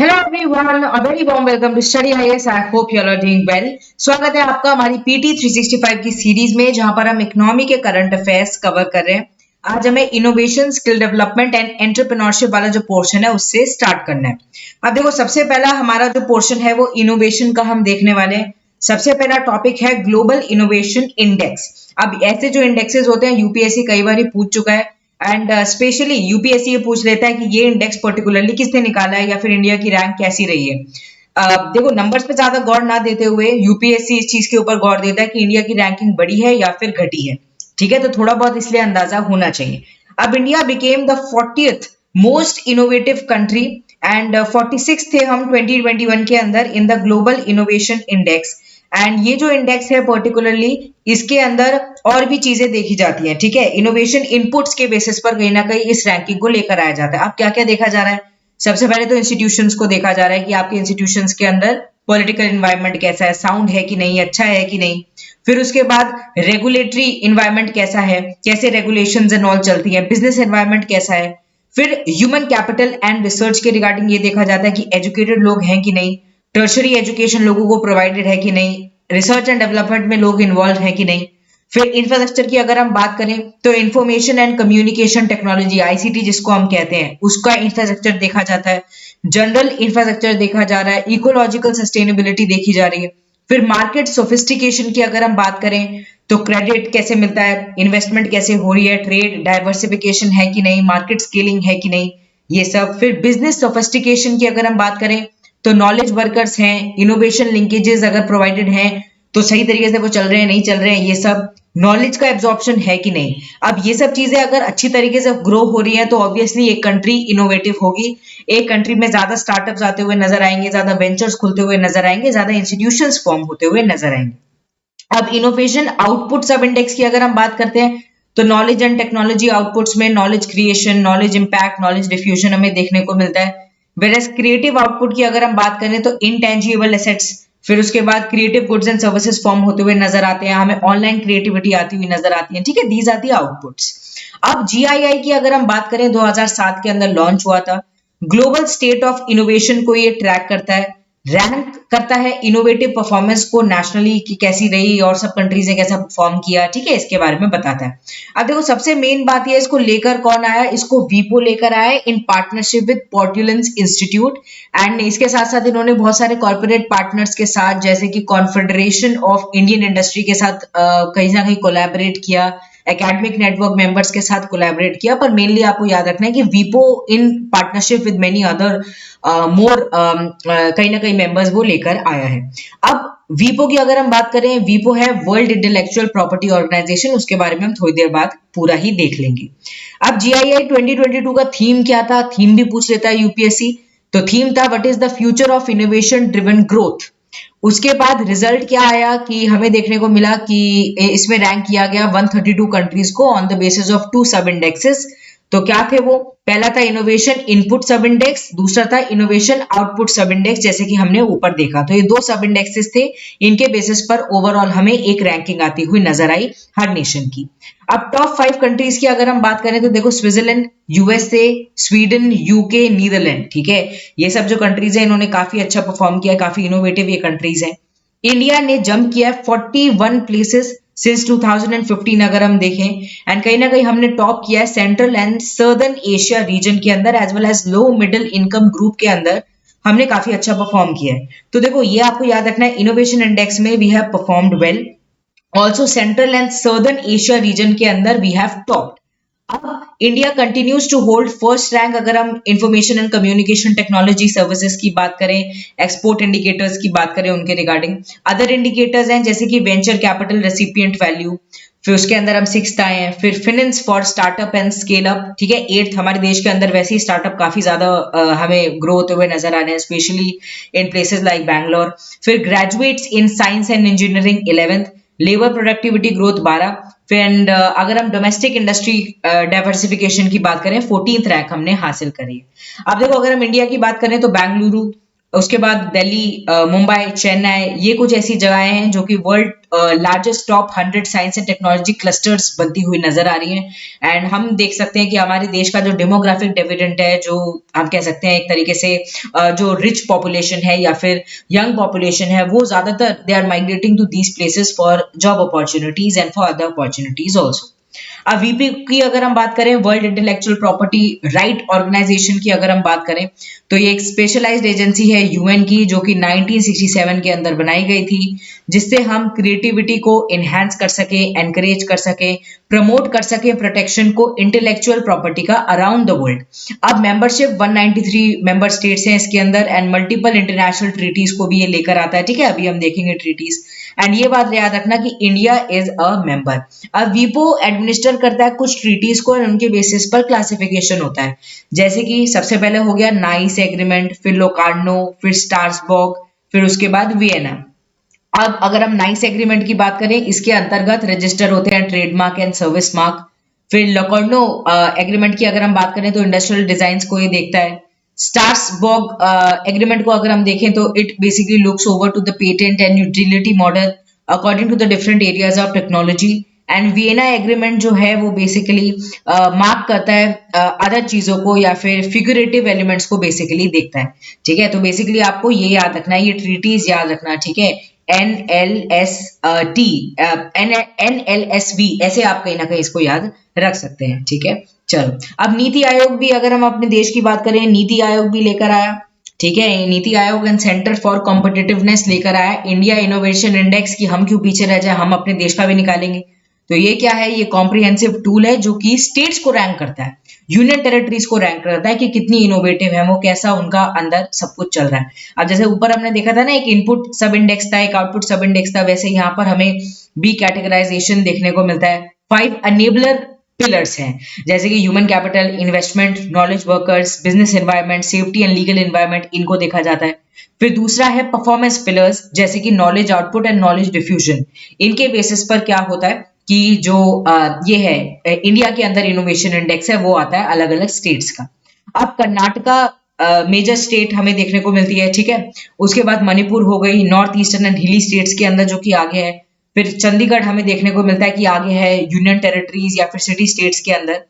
Hello everyone, a very warm welcome to study IAS. I hope you are doing well. स्वागत है आपका हमारी PT 365 की series में, जहां पर हम इकोनॉमी के करंट अफेयर्स कवर कर रहे हैं। आज हमें innovation, skill development and entrepreneurship वाला जो पोर्शन है उससे स्टार्ट करना है। अब देखो, सबसे पहला हमारा जो पोर्शन है वो इनोवेशन का हम देखने वाले हैं। सबसे पहला टॉपिक है ग्लोबल इनोवेशन इंडेक्स। अब ऐसे जो इंडेक्सेस होते हैं, यूपीएससी कई बार पूछ चुका है एंड स्पेशली यूपीएससी ये पूछ लेता है कि ये इंडेक्स पर्टिकुलरली किसने निकाला है या फिर इंडिया की रैंक कैसी रही है। देखो, नंबर्स पे ज्यादा गौर ना देते हुए यूपीएससी इस चीज के ऊपर गौर देता है कि इंडिया की रैंकिंग बढ़ी है या फिर घटी है। ठीक है, तो थोड़ा बहुत इसलिए अंदाजा होना चाहिए। अब India became the 40th most innovative country and 46 थे हम 2021 के अंदर in the global innovation index. And ये जो इंडेक्स है पर्टिकुलरली, इसके अंदर और भी चीजें देखी जाती हैं। ठीक है, इनोवेशन इनपुट्स के बेसिस पर कहीं ना कहीं इस रैंकिंग को लेकर आया जाता है। अब क्या क्या देखा जा रहा है? सबसे पहले तो इंस्टीट्यूशंस को देखा जा रहा है कि आपके इंस्टीट्यूशंस के अंदर पॉलिटिकल इन्वायरमेंट कैसा है, साउंड है कि नहीं, अच्छा है कि नहीं। फिर उसके बाद रेगुलेटरी इन्वायरमेंट कैसा है, कैसे रेगुलेशंस एंड ऑल चलती है, बिजनेस एनवायरनमेंट कैसा है। फिर ह्यूमन कैपिटल एंड रिसर्च के रिगार्डिंग ये देखा जाता है कि एजुकेटेड लोग हैं कि नहीं, टर्शरी एजुकेशन लोगों को प्रोवाइडेड है कि नहीं, रिसर्च एंड डेवलपमेंट में लोग इन्वॉल्व हैं कि नहीं। फिर इंफ्रास्ट्रक्चर की अगर हम बात करें तो information and communication technology, ICT जिसको हम कहते हैं, उसका इंफ्रास्ट्रक्चर देखा जाता है। जनरल इंफ्रास्ट्रक्चर देखा जा रहा है, इकोलॉजिकल सस्टेनेबिलिटी देखी जा रही है। फिर मार्केट सोफिस्टिकेशन की अगर हम बात करें तो क्रेडिट कैसे मिलता है, इन्वेस्टमेंट कैसे हो रही है, ट्रेड डाइवर्सिफिकेशन है कि नहीं, मार्केट स्केलिंग है कि नहीं, ये सब। फिर बिजनेस सोफिस्टिकेशन की अगर हम बात करें तो नॉलेज वर्कर्स हैं, इनोवेशन लिंकेजेस अगर प्रोवाइडेड हैं तो सही तरीके से वो चल रहे हैं, नहीं चल रहे हैं, ये सब। नॉलेज का एब्जॉर्प्शन है कि नहीं। अब ये सब चीजें अगर अच्छी तरीके से ग्रो हो रही है तो ऑब्वियसली एक कंट्री इनोवेटिव होगी। एक कंट्री में ज्यादा स्टार्टअप्स आते हुए नजर आएंगे, ज्यादा वेंचर्स खुलते हुए नजर आएंगे, ज्यादा इंस्टीट्यूशंस फॉर्म होते हुए नजर आएंगे। अब इनोवेशन आउटपुट सब इंडेक्स की अगर हम बात करते हैं तो नॉलेज एंड टेक्नोलॉजी आउटपुट्स में knowledge creation, knowledge impact, knowledge diffusion हमें देखने को मिलता है। वेरएज क्रिएटिव आउटपुट की अगर हम बात करें तो इनटेंजिबल एसेट्स, फिर उसके बाद creative goods and services form होते हुए नजर आते हैं, हमें ऑनलाइन क्रिएटिविटी आती हुई नजर आती है। ठीक है, दीज आर दी आउटपुट्स। अब जीआईआई की अगर हम बात करें, 2007 के अंदर लॉन्च हुआ था। ग्लोबल स्टेट ऑफ इनोवेशन को ये ट्रैक करता है, रैंक करता है इनोवेटिव परफॉर्मेंस को नेशनली कि कैसी रही और सब कंट्रीज ने कैसा परफॉर्म किया। ठीक है, इसके बारे में बताता है। अब देखो, सबसे मेन बात यह, इसको लेकर कौन आया, इसको वीपो लेकर आया in partnership with Portulans institute. And इसके साथ साथ इन्होंने बहुत सारे कॉर्पोरेट पार्टनर्स के साथ, जैसे कि कॉन्फेडरेशन ऑफ इंडियन इंडस्ट्री के साथ कहीं ना कहीं कोलैबोरेट किया, एकेडमिक नेटवर्क मेंबर्स के साथ कोलैबोरेट किया। पर मेनली आपको याद रखना है कि वीपो इन partnership with many other more कहीं ना कहीं मेंबर्स वो लेकर आया है। अब वीपो की अगर हम बात करें, वीपो है वर्ल्ड इंटेलेक्चुअल प्रॉपर्टी ऑर्गेनाइजेशन, उसके बारे में हम थोड़ी देर बाद पूरा ही देख लेंगे। अब जीआईआई 2022 का थीम क्या था, थीम भी पूछ लेता है यूपीएससी। तो थीम था what is the future of innovation driven growth. उसके बाद रिजल्ट क्या आया कि हमें देखने को मिला कि इसमें रैंक किया गया 132 कंट्रीज को on the basis of two sub indexes. तो क्या थे वो? पहला था इनोवेशन इनपुट सब इंडेक्स, दूसरा था इनोवेशन आउटपुट सब इंडेक्स, जैसे कि हमने ऊपर देखा। तो ये दो सब इंडेक्सेस थे, इनके बेसिस पर ओवरऑल हमें एक रैंकिंग आती हुई नजर आई हर नेशन की। अब टॉप 5 कंट्रीज की अगर हम बात करें तो देखो, Switzerland, USA, Sweden, UK, Netherland. ठीक है, ये सब जो कंट्रीज है इन्होंने काफी अच्छा परफॉर्म किया, काफी इनोवेटिव ये कंट्रीज है। इंडिया ने जंप किया 41 प्लेसेस सिंस 2015 अगर हम देखें। एंड कहीं ना कहीं हमने टॉप किया है central and southern Asia region के अंदर, as well as low middle income group के अंदर हमने काफी अच्छा परफॉर्म किया है। तो देखो, ये आपको याद रखना है, इनोवेशन इंडेक्स में we have performed well. Also central and southern Asia region के अंदर वी हैव टॉप। अब India continues to hold first rank अगर हम information and communication technology services की बात करें, एक्सपोर्ट इंडिकेटर्स की बात करें उनके रिगार्डिंग। अदर इंडिकेटर्स हैं जैसे कि वेंचर कैपिटल रेसिपिएंट वैल्यू, फिर उसके अंदर हम 6th आए हैं। फिर finance for startup and scale up, ठीक है, 8th। हमारे देश के अंदर वैसे ही स्टार्टअप काफी ज्यादा हमें ग्रो होते हुए नजर आ रहे हैं, specially in places like Bangalore. फिर graduates in science and engineering 11th, labour productivity growth 12। And अगर हम डोमेस्टिक इंडस्ट्री डाइवर्सिफिकेशन की बात करें, 14th रैंक हमने हासिल करी है। अब देखो, अगर हम इंडिया की बात करें तो बेंगलुरु उसके बाद दिल्ली, मुंबई, चेन्नई, ये कुछ ऐसी जगहें हैं जो कि world largest top 100 science and technology clusters बनती हुई नजर आ रही हैं। एंड हम देख सकते हैं कि हमारे देश का जो डेमोग्राफिक डिविडेंड है, जो हम कह सकते हैं एक तरीके से जो रिच पॉपुलेशन है या फिर यंग पॉपुलेशन है, वो ज्यादातर they are migrating to these places for job opportunities and for other opportunities also. अब वीपी की अगर हम बात करें, world intellectual property right organization की अगर हम बात करें, तो ये एक स्पेशलाइज्ड एजेंसी है यूएन की, जो कि 1967 के अंदर बनाई गई थी, जिससे हम क्रिएटिविटी को इनहेंस कर सके, एनकरेज कर सके, प्रमोट कर सके प्रोटेक्शन को इंटेलेक्चुअल प्रॉपर्टी का अराउंड द वर्ल्ड। अब मेंबरशिप 193 मेंबर स्टेट्स हैं इसके अंदर, एंड मल्टीपल इंटरनेशनल ट्रीटीज को भी ये लेकर आता है। ठीक है, अभी हम देखेंगे ट्रीटीज। एंड ये बात याद रखना कि इंडिया इज अ मेंबर। अब वीपो एडमिनिस्टर करता है कुछ ट्रीटीज को, और उनके बेसिस पर क्लासिफिकेशन होता है, जैसे कि सबसे पहले हो गया नाइस एग्रीमेंट, फिर लोकार्नो, फिर स्ट्रासबर्ग, फिर उसके बाद वियना। अब अगर हम नाइस एग्रीमेंट की बात करें, इसके अंतर्गत रजिस्टर होते हैं ट्रेडमार्क एंड सर्विस मार्क। फिर लोकार्नो एग्रीमेंट की अगर हम बात करें तो इंडस्ट्रियल डिजाइन को ये देखता है। स्ट्रासबर्ग एग्रीमेंट को अगर हम देखें तो it basically looks over to the patent and utility model according to the different areas of technology. And Vienna agreement जो है वो बेसिकली मार्क करता है अदर चीजों को या फिर फिगरेटिव एलिमेंट्स को बेसिकली देखता है। ठीक है, तो बेसिकली आपको ये याद रखना है, ये ट्रीटीज याद रखना। ठीक है, NLST, NLSV, ऐसे आप कहीं ना कहीं इसको याद रख सकते हैं। ठीक है, चलो अब नीति आयोग भी अगर हम अपने देश की बात करें, नीति आयोग भी लेकर आया। ठीक है, NITI Aayog and centre for competitiveness लेकर आया इंडिया इनोवेशन इंडेक्स की। हम क्यों पीछे रह जाए, हम अपने देश का भी निकालेंगे। तो ये क्या है, ये कॉम्प्रिहेंसिव टूल है जो कि स्टेट्स को रैंक करता है, यूनियन टेरिटरीज को रैंक करता है कि कितनी इनोवेटिव है वो, कैसा उनका अंदर सब कुछ चल रहा है। अब जैसे ऊपर हमने देखा था ना, एक इनपुट सब इंडेक्स था, एक आउटपुट सब इंडेक्स था, वैसे यहाँ पर हमें बी कैटेगराइजेशन देखने को मिलता है। 5 अनेबलर पिलर्स हैं, जैसे कि human capital, investment, knowledge workers, business environment, safety and legal environment, इनको देखा जाता है। फिर दूसरा है परफॉर्मेंस पिलर्स, जैसे कि knowledge output and knowledge diffusion. इनके बेसिस पर क्या होता है कि जो ये है इंडिया के अंदर इनोवेशन इंडेक्स है, वो आता है अलग अलग स्टेट्स का। अब कर्नाटका मेजर स्टेट हमें देखने को मिलती है। ठीक है, उसके बाद मणिपुर हो गई, नॉर्थ ईस्टर्न एंड हिली स्टेट्स के अंदर जो कि आगे है। फिर चंडीगढ़ हमें देखने को मिलता है कि आगे है यूनियन टेरिटरीज या फिर सिटी स्टेट्स के अंदर,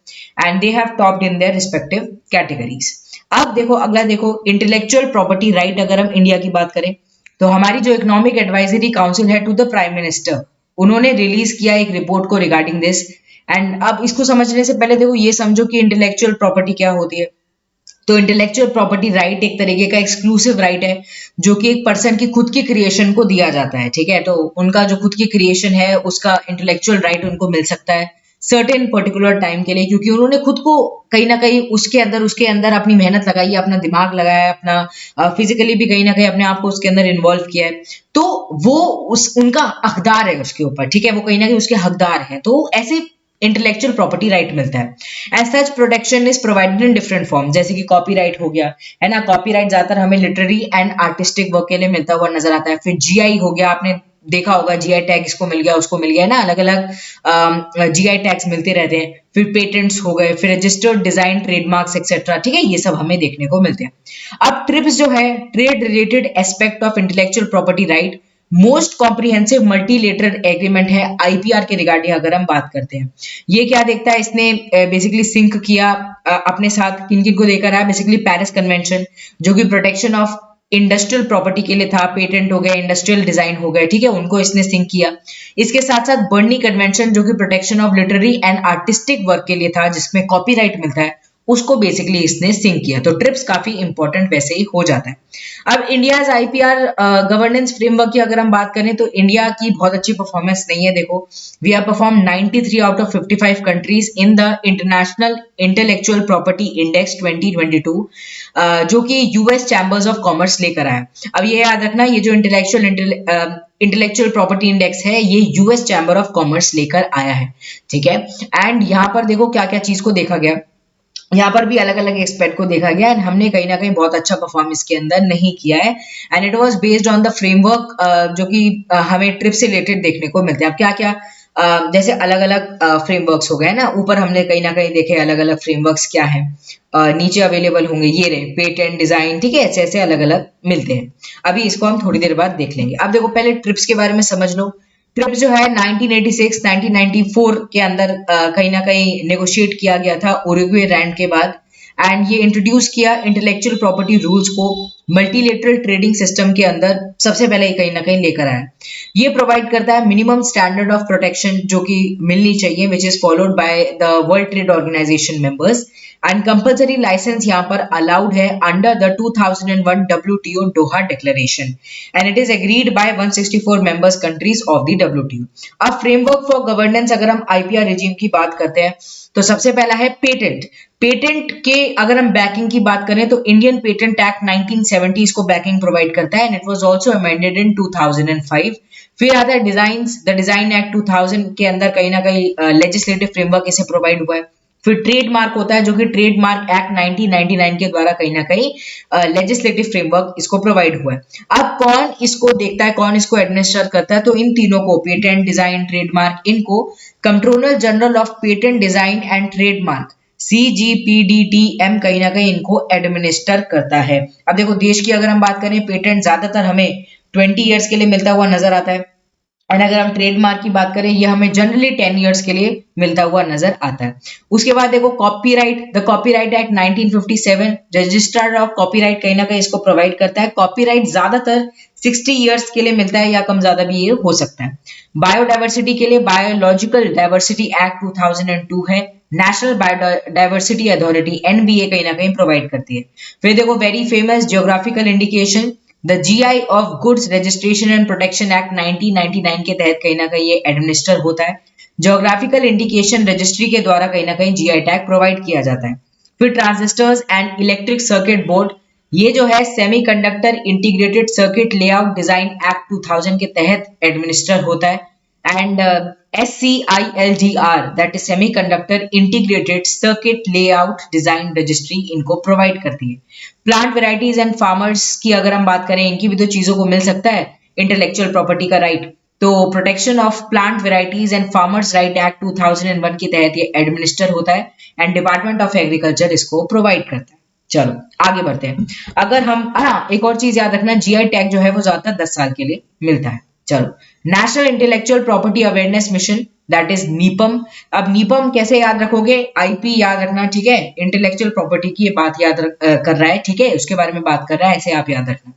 and they have topped in their respective categories. अब देखो अगला, देखो इंटेलेक्चुअल प्रॉपर्टी राइट अगर हम इंडिया की बात करें, तो हमारी जो इकोनॉमिक एडवाइजरी काउंसिल है टू द प्राइम मिनिस्टर, उन्होंने रिलीज किया एक रिपोर्ट को रिगार्डिंग दिस। एंड अब इसको समझने से पहले देखो ये समझो कि इंटेलेक्चुअल प्रॉपर्टी क्या होती है। तो इंटेलेक्चुअल प्रॉपर्टी राइट एक तरीके का एक्सक्लूसिव राइट है, जो कि एक पर्सन की खुद की क्रिएशन को दिया जाता है। ठीक है, तो उनका जो खुद की क्रिएशन है उसका इंटेलेक्चुअल राइट उनको मिल सकता है सर्टेन पर्टिकुलर टाइम के लिए, क्योंकि उन्होंने खुद को कहीं ना कहीं उसके अंदर अपनी मेहनत लगाई है, अपना दिमाग लगाया है, अपना फिजिकली भी कहीं ना कहीं अपने आप को उसके अंदर इन्वॉल्व किया है। तो वो उनका हकदार है उसके ऊपर। ठीक है, वो कहीं ना कहीं उसके हकदार है, तो ऐसे इंटेलेक्चुअल प्रॉपर्टी राइट मिलता है। As such protection is provided in different form, जैसे कि कॉपीराइट हो गया है ना, कॉपीराइट ज्यादातर हमें लिटरेरी एंड आर्टिस्टिक वर्क के लिए मिलता हुआ नजर आता है। फिर जीआई हो गया, आपने देखा होगा जीआई टैग इसको मिल गया, उसको मिल गया है ना, अलग अलग जीआई टैग्स मिलते रहते हैं। फिर पेटेंट्स हो गए, फिर रजिस्टर्ड डिजाइन, ट्रेडमार्क्स एक्सेट्रा। ठीक है, ये सब हमें देखने को मिलते हैं। अब ट्रिप्स जो है, trade related aspect of intellectual property right, most comprehensive multilateral agreement है आईपीआर के रिगार्डिंग अगर हम बात करते हैं। ये क्या देखता है, इसने बेसिकली सिंक किया अपने साथ किन किन को लेकर आया, बेसिकली पेरिस कन्वेंशन जो कि प्रोटेक्शन ऑफ इंडस्ट्रियल प्रॉपर्टी के लिए था, पेटेंट हो गए, इंडस्ट्रियल डिजाइन हो गए। ठीक है, उनको इसने सिंक किया। इसके साथ साथ बर्नी कन्वेंशन जो कि protection of literary and artistic work के लिए था, जिसमें कॉपीराइट मिलता है, उसको बेसिकली इसने सिंक किया। तो ट्रिप्स काफी इंपॉर्टेंट वैसे ही हो जाता है। अब इंडिया आईपीआर गवर्नेंस फ्रेमवर्क की अगर हम बात करें तो इंडिया की बहुत अच्छी परफॉर्मेंस नहीं है। देखो, we have perform 93 out of 55 countries in the international intellectual property index 2022, जो कि यूएस चैम्बर्स ऑफ कॉमर्स लेकर आया। अब ये याद रखना, ये जो इंटेलेक्चुअल प्रॉपर्टी इंडेक्स है, ये यूएस चैम्बर ऑफ कॉमर्स लेकर आया है। ठीक है, एंड यहाँ पर देखो क्या क्या चीज को देखा गया, यहाँ पर भी अलग अलग एक्सपेक्ट को देखा गया, एंड हमने कहीं ना कहीं बहुत अच्छा परफॉर्मेंस के अंदर नहीं किया है। And it was based on the framework जो कि हमें ट्रिप से रिलेटेड देखने को मिलते हैं। अब क्या क्या जैसे अलग अलग फ्रेमवर्क्स हो गए ना, ऊपर हमने कहीं ना कहीं देखे अलग अलग फ्रेमवर्क्स क्या है, नीचे अवेलेबल होंगे ये रहे पेटेंट डिजाइन, ठीक है, ऐसे ऐसे अलग अलग मिलते हैं। अभी इसको हम थोड़ी देर बाद देख लेंगे। अब देखो पहले ट्रिप्स के बारे में समझ लो। ट्रिप्स जो है 1986 1994 के अंदर कहीं ना कहीं नेगोशिएट किया गया था उरुग्वे रैंड के बाद, एंड ये इंट्रोड्यूस किया इंटेलेक्चुअल प्रॉपर्टी रूल्स को मल्टीलेटरल ट्रेडिंग सिस्टम के अंदर सबसे पहले कहीं ना कहीं लेकर आया। ये प्रोवाइड करता है मिनिमम स्टैंडर्ड ऑफ प्रोटेक्शन जो कि मिलनी चाहिए, which is followed by the world trade organization members, and compulsory license यहाँ पर अलाउड है under the 2001 WTO Doha declaration, and it is agreed by 164 members countries of the WTO। अब framework for governance अगर हम IPR regime की बात करते हैं तो सबसे पहला है पेटेंट। पेटेंट के अगर हम बैकिंग की बात करें तो इंडियन पेटेंट एक्ट 1970 इसको बैकिंग प्रोवाइड करता है, and it was also amended in 2005। फिर आता है डिजाइंस, द डिजाइन एक्ट 2000 के अंदर कहीं ना कहीं लेजिस्लेटिव फ्रेमवर्क इसे प्रोवाइड हुआ है। फिर ट्रेडमार्क होता है जो कि ट्रेडमार्क एक्ट 1999 के द्वारा कहीं ना कहीं लेजिस्लेटिव फ्रेमवर्क इसको प्रोवाइड हुआ है। अब कौन इसको देखता है, कौन इसको एडमिनिस्टर करता है, तो इन तीनों को पेटेंट डिजाइन ट्रेडमार्क, इनको controller general of patent design and trademark CGPDTM कहीं ना कहीं इनको एडमिनिस्टर करता है। अब देखो देश की अगर हम बात करें, पेटेंट ज्यादातर हमें 20 ईयर्स के लिए मिलता हुआ नजर आता है, और अगर हम ट्रेडमार्क की बात करें ये हमें जनरली 10 इयर्स के लिए मिलता हुआ नजर आता है। उसके बाद देखो copyright, the copyright act 1957 registrar of copyright कहीं ना कहीं इसको प्रोवाइड करता है। कॉपीराइट ज्यादातर 60 इयर्स के लिए मिलता है या कम ज्यादा भी ये हो सकता है। बायोडाइवर्सिटी के लिए बायोलॉजिकल डाइवर्सिटी एक्ट 2002 है। नेशनल बायोडाइवर्सिटी अथॉरिटी NBA कहीं ना कहीं प्रोवाइड करती है। फिर देखो very famous geographical indication, the GI of goods registration and protection act 1999 के तहत कहीं ना कहीं ये एडमिनिस्टर होता है। ज्योग्राफिकल इंडिकेशन रजिस्ट्री के द्वारा कहीं ना कहीं GI टैग प्रोवाइड किया जाता है। फिर transistors and electric circuit board, ये जो है semiconductor integrated circuit layout design act 2000 के तहत एडमिनिस्टर होता है। And SCILDR that is semiconductor integrated circuit layout design registry इनको प्रोवाइड करती है। प्लांट वेराइटीज एंड फार्मर्स की अगर हम बात करें, इनकी भी तो चीजों को मिल सकता है इंटेलेक्चुअल प्रॉपर्टी का राइट, तो protection of plant varieties and farmers right act 2001 के तहत ये एडमिनिस्टर होता है, एंड डिपार्टमेंट ऑफ एग्रीकल्चर इसको प्रोवाइड करता है। चलो आगे बढ़ते हैं। अगर हम एक और चीज याद रखना, GI टैग जो है वो ज्यादातर 10 साल के लिए मिलता है। चलो national intellectual property awareness mission that is NIPAM. अब नीपम कैसे याद रखोगे, IP याद रखना, ठीक है, इंटेलेक्चुअल प्रॉपर्टी की ये बात कर रहा है, ठीक है, उसके बारे में बात कर रहा है, ऐसे आप याद रखना।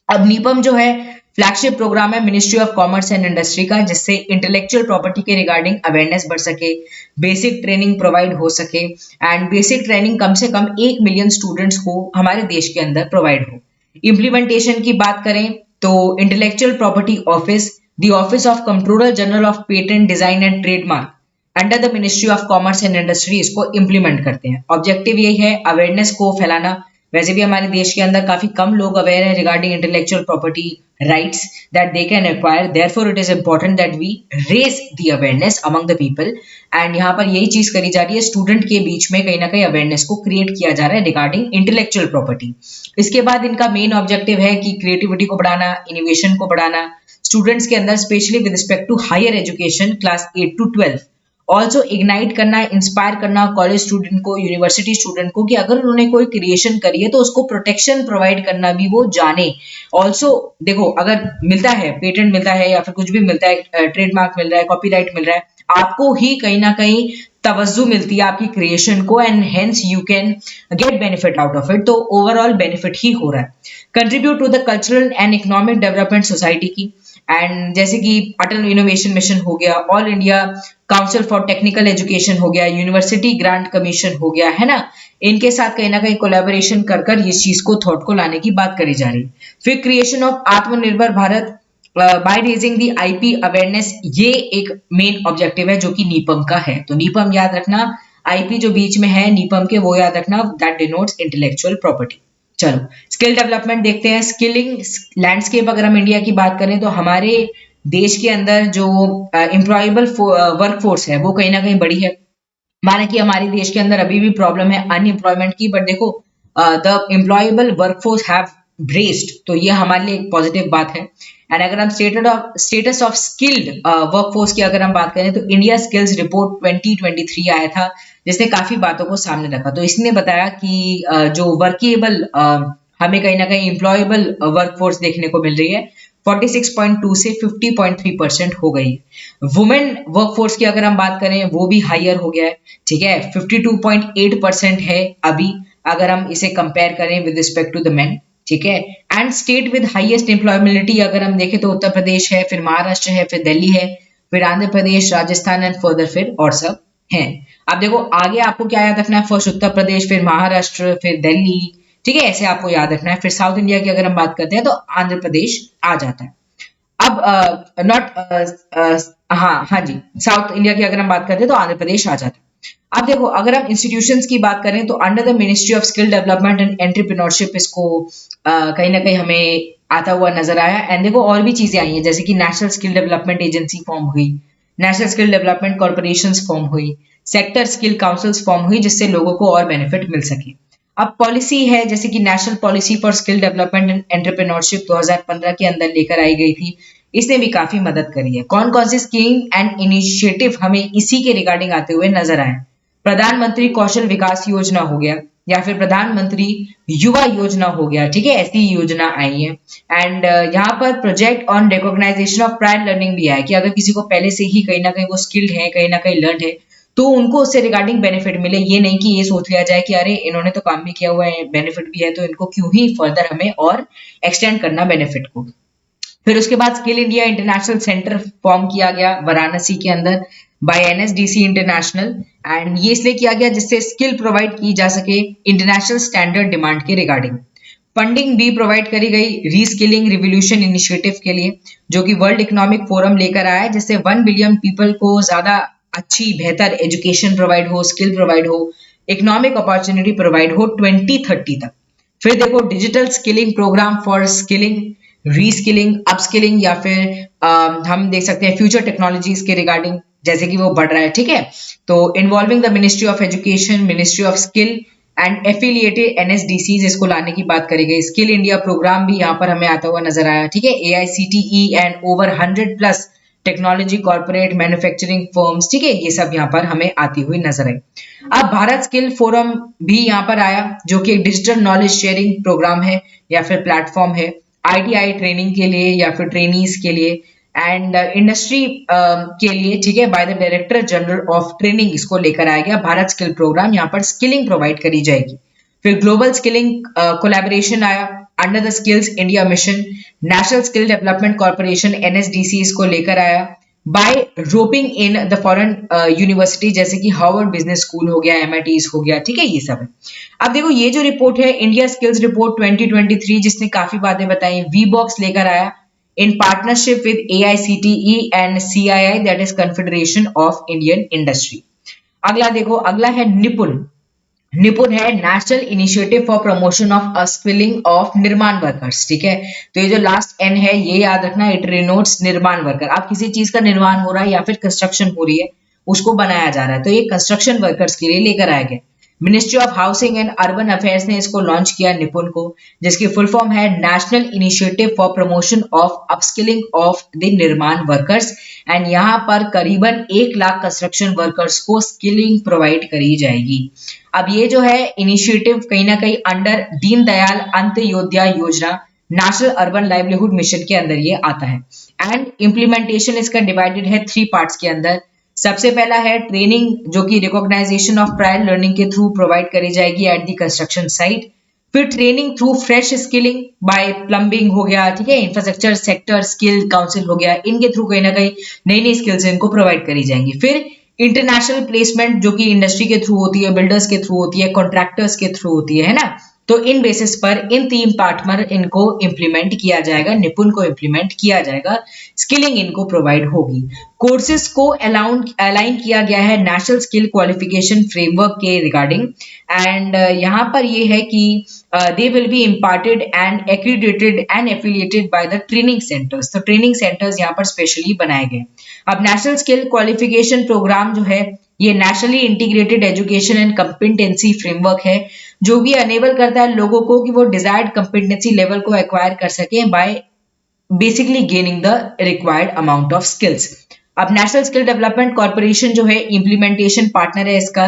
अब नीपम जो है फ्लैगशिप प्रोग्राम है ministry of commerce and industry का, जिससे इंटेलेक्चुअल प्रॉपर्टी के रिगार्डिंग अवेयरनेस बढ़ सके, बेसिक ट्रेनिंग प्रोवाइड हो सके, एंड बेसिक ट्रेनिंग कम से कम 1 मिलियन स्टूडेंट्स को हमारे देश के अंदर प्रोवाइड हो। इम्प्लीमेंटेशन की बात करें तो intellectual property office, the office of controller general of patent design and trademark under the ministry of commerce and industry इसको इम्प्लीमेंट करते हैं। ऑब्जेक्टिव यही है अवेयरनेस को फैलाना। वैसे भी हमारे देश के अंदर काफी कम लोग अवेयर है regarding intellectual property rights that they can acquire, therefore it is important that we raise the awareness among the people. And यहाँ पर यही चीज करी जा रही है, स्टूडेंट के बीच में कहीं ना कहीं अवेयरनेस को क्रिएट किया जा रहा है रिगार्डिंग इंटेलेक्चुअल प्रॉपर्टी। इसके बाद इनका मेन ऑब्जेक्टिव है कि क्रिएटिविटी को बढ़ाना, इनोवेशन को बढ़ाना स्टूडेंट्स के अंदर, specially with respect to higher education class 8 to 12, also ignite करना, इंस्पायर करना कॉलेज स्टूडेंट को, यूनिवर्सिटी स्टूडेंट को कि अगर उन्होंने कोई क्रिएशन करी है तो उसको प्रोटेक्शन प्रोवाइड करना भी वो जाने। ऑल्सो देखो अगर मिलता है पेटेंट मिलता है या फिर कुछ भी मिलता है, ट्रेडमार्क मिल रहा है, कॉपीराइट मिल रहा है, आपको ही कहीं ना कहीं तवज्जो मिलती है आपकी क्रिएशन को, and hence you can get benefit out of it, तो ओवरऑल बेनिफिट ही हो रहा है। Contribute to the cultural and economic development society की, एंड जैसे कि अटल इनोवेशन मिशन हो गया, all India council for technical education हो गया, यूनिवर्सिटी ग्रांट कमीशन हो गया, है ना, इनके साथ कहीं ना कहीं कोलैबोरेशन कर इस चीज को थॉट को लाने की बात करी जा रही है। फिर क्रिएशन ऑफ आत्मनिर्भर Bharat by raising the IP awareness, ये एक मेन ऑब्जेक्टिव है जो कि नीपम का है। तो नीपम याद रखना, IP जो बीच में है नीपम के वो याद रखना, दैट डिनोट्स इंटेलेक्चुअल प्रॉपर्टी। चलो स्किल डेवलपमेंट देखते हैं। स्किलिंग लैंडस्केप अगर हम इंडिया की बात करें तो हमारे देश के अंदर जो एम्प्लॉयबल वर्कफोर्स है वो कहीं ना कहीं बड़ी है। माना कि हमारे देश के अंदर अभी भी प्रॉब्लम है अनएम्प्लॉयमेंट की, बट देखो the employable workforce have braced, तो ये हमारे लिए एक पॉजिटिव बात है। एंड अगर हम स्टेटस ऑफ स्किल्ड वर्कफोर्स की अगर हम बात करें तो इंडिया स्किल्स रिपोर्ट 2023 आया था, जिसने काफी बातों को सामने रखा। तो इसने बताया कि जो वर्केबल हमें कहीं ना कहीं एम्प्लॉयबल वर्कफोर्स देखने को मिल रही है 46.2 से 50.3% हो गई। वुमेन वर्कफोर्स की अगर हम बात करें वो भी हायर हो गया है, ठीक है, 52.8% है अभी अगर हम इसे कंपेयर करें with respect to the main, ठीक है। And state with highest employability अगर हम देखें तो उत्तर प्रदेश है, फिर महाराष्ट्र है, फिर दिल्ली है, फिर आंध्र प्रदेश, राजस्थान एंड फर्दर फिर और सब हैं। अब देखो आगे आपको क्या याद रखना है, फर्स्ट उत्तर प्रदेश, फिर महाराष्ट्र, फिर दिल्ली, ठीक है, ऐसे आपको याद रखना है। फिर साउथ इंडिया की अगर हम बात करते हैं तो आंध्र प्रदेश आ जाता है। अब नॉट हाँ जी, साउथ इंडिया की अगर हम बात करते हैं तो आंध्र प्रदेश आ जाता है। अब देखो अगर हम इंस्टीट्यूशंस की बात करें तो under the ministry of skill development and entrepreneurship इसको कहीं ना कहीं हमें आता हुआ नजर आया। एंड देखो और भी चीजें आई हैं, जैसे कि national skill development agency form हुई, national skill development corporations form हुई, सेक्टर स्किल काउंसिल्स फॉर्म हुई, जिससे लोगों को और बेनिफिट मिल सके। अब पॉलिसी है जैसे कि national policy for skill development and entrepreneurship 2015 के अंदर लेकर आई गई थी, इसने भी काफी मदद करी है। कौन कौन सी स्कीम एंड इनिशिएटिव हमें इसी के रिगार्डिंग आते हुए नजर आए, प्रधानमंत्री कौशल विकास योजना हो गया, या फिर प्रधानमंत्री युवा योजना हो गया, ठीक है, ऐसी योजना आई है। एंड यहाँ पर project on recognization of prior learning भी है कि अगर किसी को पहले से ही कहीं ना कहीं वो स्किल्ड है, कहीं ना कहीं लर्न है, तो उनको उससे रिगार्डिंग बेनिफिट मिले। ये नहीं कि ये सोच लिया जाए कि अरे इन्होंने तो काम भी किया हुआ है, बेनिफिट भी है, तो इनको क्यों ही फर्दर हमें और एक्सटेंड करना बेनिफिट को। फिर उसके बाद skill India international centre form किया गया वाराणसी के अंदर बाय एनएसडीसी इंटरनेशनल, एंड ये इसलिए किया गया जिससे स्किल प्रोवाइड की जा सके इंटरनेशनल स्टैंडर्ड डिमांड के रिगार्डिंग। फंडिंग भी प्रोवाइड करी गई रीस्किलिंग रिवोल्यूशन इनिशिएटिव के लिए, जो कि वर्ल्ड इकोनॉमिक फोरम लेकर आया है, जिससे 1 बिलियन पीपल को ज्यादा अच्छी बेहतर एजुकेशन प्रोवाइड हो, स्किल प्रोवाइड हो, इकोनॉमिक अपॉर्चुनिटी प्रोवाइड हो 2030 तक। फिर देखो digital skilling programme for skilling, reskilling, upskilling, या फिर हम देख सकते हैं फ्यूचर टेक्नोलॉजीज के रिगार्डिंग, जैसे कि वो बढ़ रहा है, ठीक है। तो involving the ministry of education, ministry of skill and affiliated NSDCs, इसको लाने की बात करी गई। स्किल इंडिया प्रोग्राम भी यहाँ पर हमें आता हुआ नजर आया, ठीक है। AICTE and over 100+ technology corporate manufacturing firms, ठीक है, ये सब यहाँ पर हमें आती हुई नजर आई। अब भारत स्किल फोरम भी यहाँ पर आया, जो कि एक डिजिटल नॉलेज शेयरिंग प्रोग्राम है या फिर प्लेटफॉर्म है आईटीआई ट्रेनिंग के लिए या फिर ट्रेनीज के लिए एंड इंडस्ट्री के लिए, ठीक है, by the director general of training इसको लेकर आया गया भारत स्किल प्रोग्राम। यहाँ पर स्किलिंग प्रोवाइड करी जाएगी। फिर ग्लोबल स्किलिंग कोलैबोरेशन आया under the skills India mission, national skill development corporation NSDC इसको लेकर आया by roping in the foreign university, जैसे कि हार्वर्ड बिजनेस स्कूल हो गया, एमआईटीज हो गया, ठीक है, ये सब है। अब देखो ये जो रिपोर्ट है इंडिया स्किल्स रिपोर्ट 2023, जिसने काफी बातें बताई, वी बॉक्स लेकर आया in partnership with AICTE and CII, that is Confederation of Indian Industry। अगला देखो, अगला है निपुण। निपुण है national initiative for promotion of skilling of निर्माण वर्कर्स, ठीक है। तो ये जो लास्ट एन है ये याद रखना, इट डिनोट्स निर्माण वर्कर। आप किसी चीज का निर्माण हो रहा है या फिर कंस्ट्रक्शन हो रही है, उसको बनाया जा रहा है, तो ये कंस्ट्रक्शन वर्कर्स के लिए लेकर आया गया। Ministry of housing and urban affairs ने इसको लॉन्च किया निपुण को, जिसकी फुल फॉर्म है national initiative for promotion of upskilling of the निर्माण वर्कर्स। एंड यहाँ पर करीबन 1 लाख कंस्ट्रक्शन वर्कर्स को स्किलिंग प्रोवाइड करी जाएगी। अब ये जो है इनिशिएटिव कहीं ना कहीं अंडर दीनदयाल अंत्योदय योजना नेशनल अर्बन लाइवलीहुड मिशन के अंदर ये आता है। एंड इम्प्लीमेंटेशन इसका डिवाइडेड है 3 पार्ट्स के अंदर। सबसे पहला है ट्रेनिंग, जो कि रिकॉग्नाइजेशन ऑफ प्रायर लर्निंग के थ्रू प्रोवाइड करी जाएगी एट द कंस्ट्रक्शन साइट। फिर training through fresh skilling by plumbing हो गया, ठीक है, इंफ्रास्ट्रक्चर सेक्टर स्किल काउंसिल हो गया, इनके थ्रू कहीं ना कहीं नई नई स्किल्स इनको प्रोवाइड करी जाएंगी। फिर इंटरनेशनल प्लेसमेंट, जो कि इंडस्ट्री के थ्रू होती है, बिल्डर्स के थ्रू होती है, कॉन्ट्रैक्टर्स के थ्रू होती है ना। तो इन बेसिस पर इन 3 पार्ट पर इनको इंप्लीमेंट किया जाएगा, निपुण को इंप्लीमेंट किया जाएगा, स्किलिंग इनको प्रोवाइड होगी। कोर्सेज को अलाइन किया गया है नेशनल स्किल क्वालिफिकेशन फ्रेमवर्क के रिगार्डिंग। एंड यहाँ पर ये है कि they will be imparted and accredited and affiliated by the training centres. तो ट्रेनिंग सेंटर्स यहाँ पर स्पेशली बनाए गए। अब नेशनल स्किल क्वालिफिकेशन प्रोग्राम जो है ये nationally integrated education and competency framework है, जो भी अनेबल करता है लोगों को कि वो डिजायर्ड कंपिटेंसी लेवल को एक्वायर कर सके bye basically gaining the required amount of skills. अब नेशनल स्किल डेवलपमेंट कॉर्पोरेशन जो है इम्प्लीमेंटेशन पार्टनर है इसका,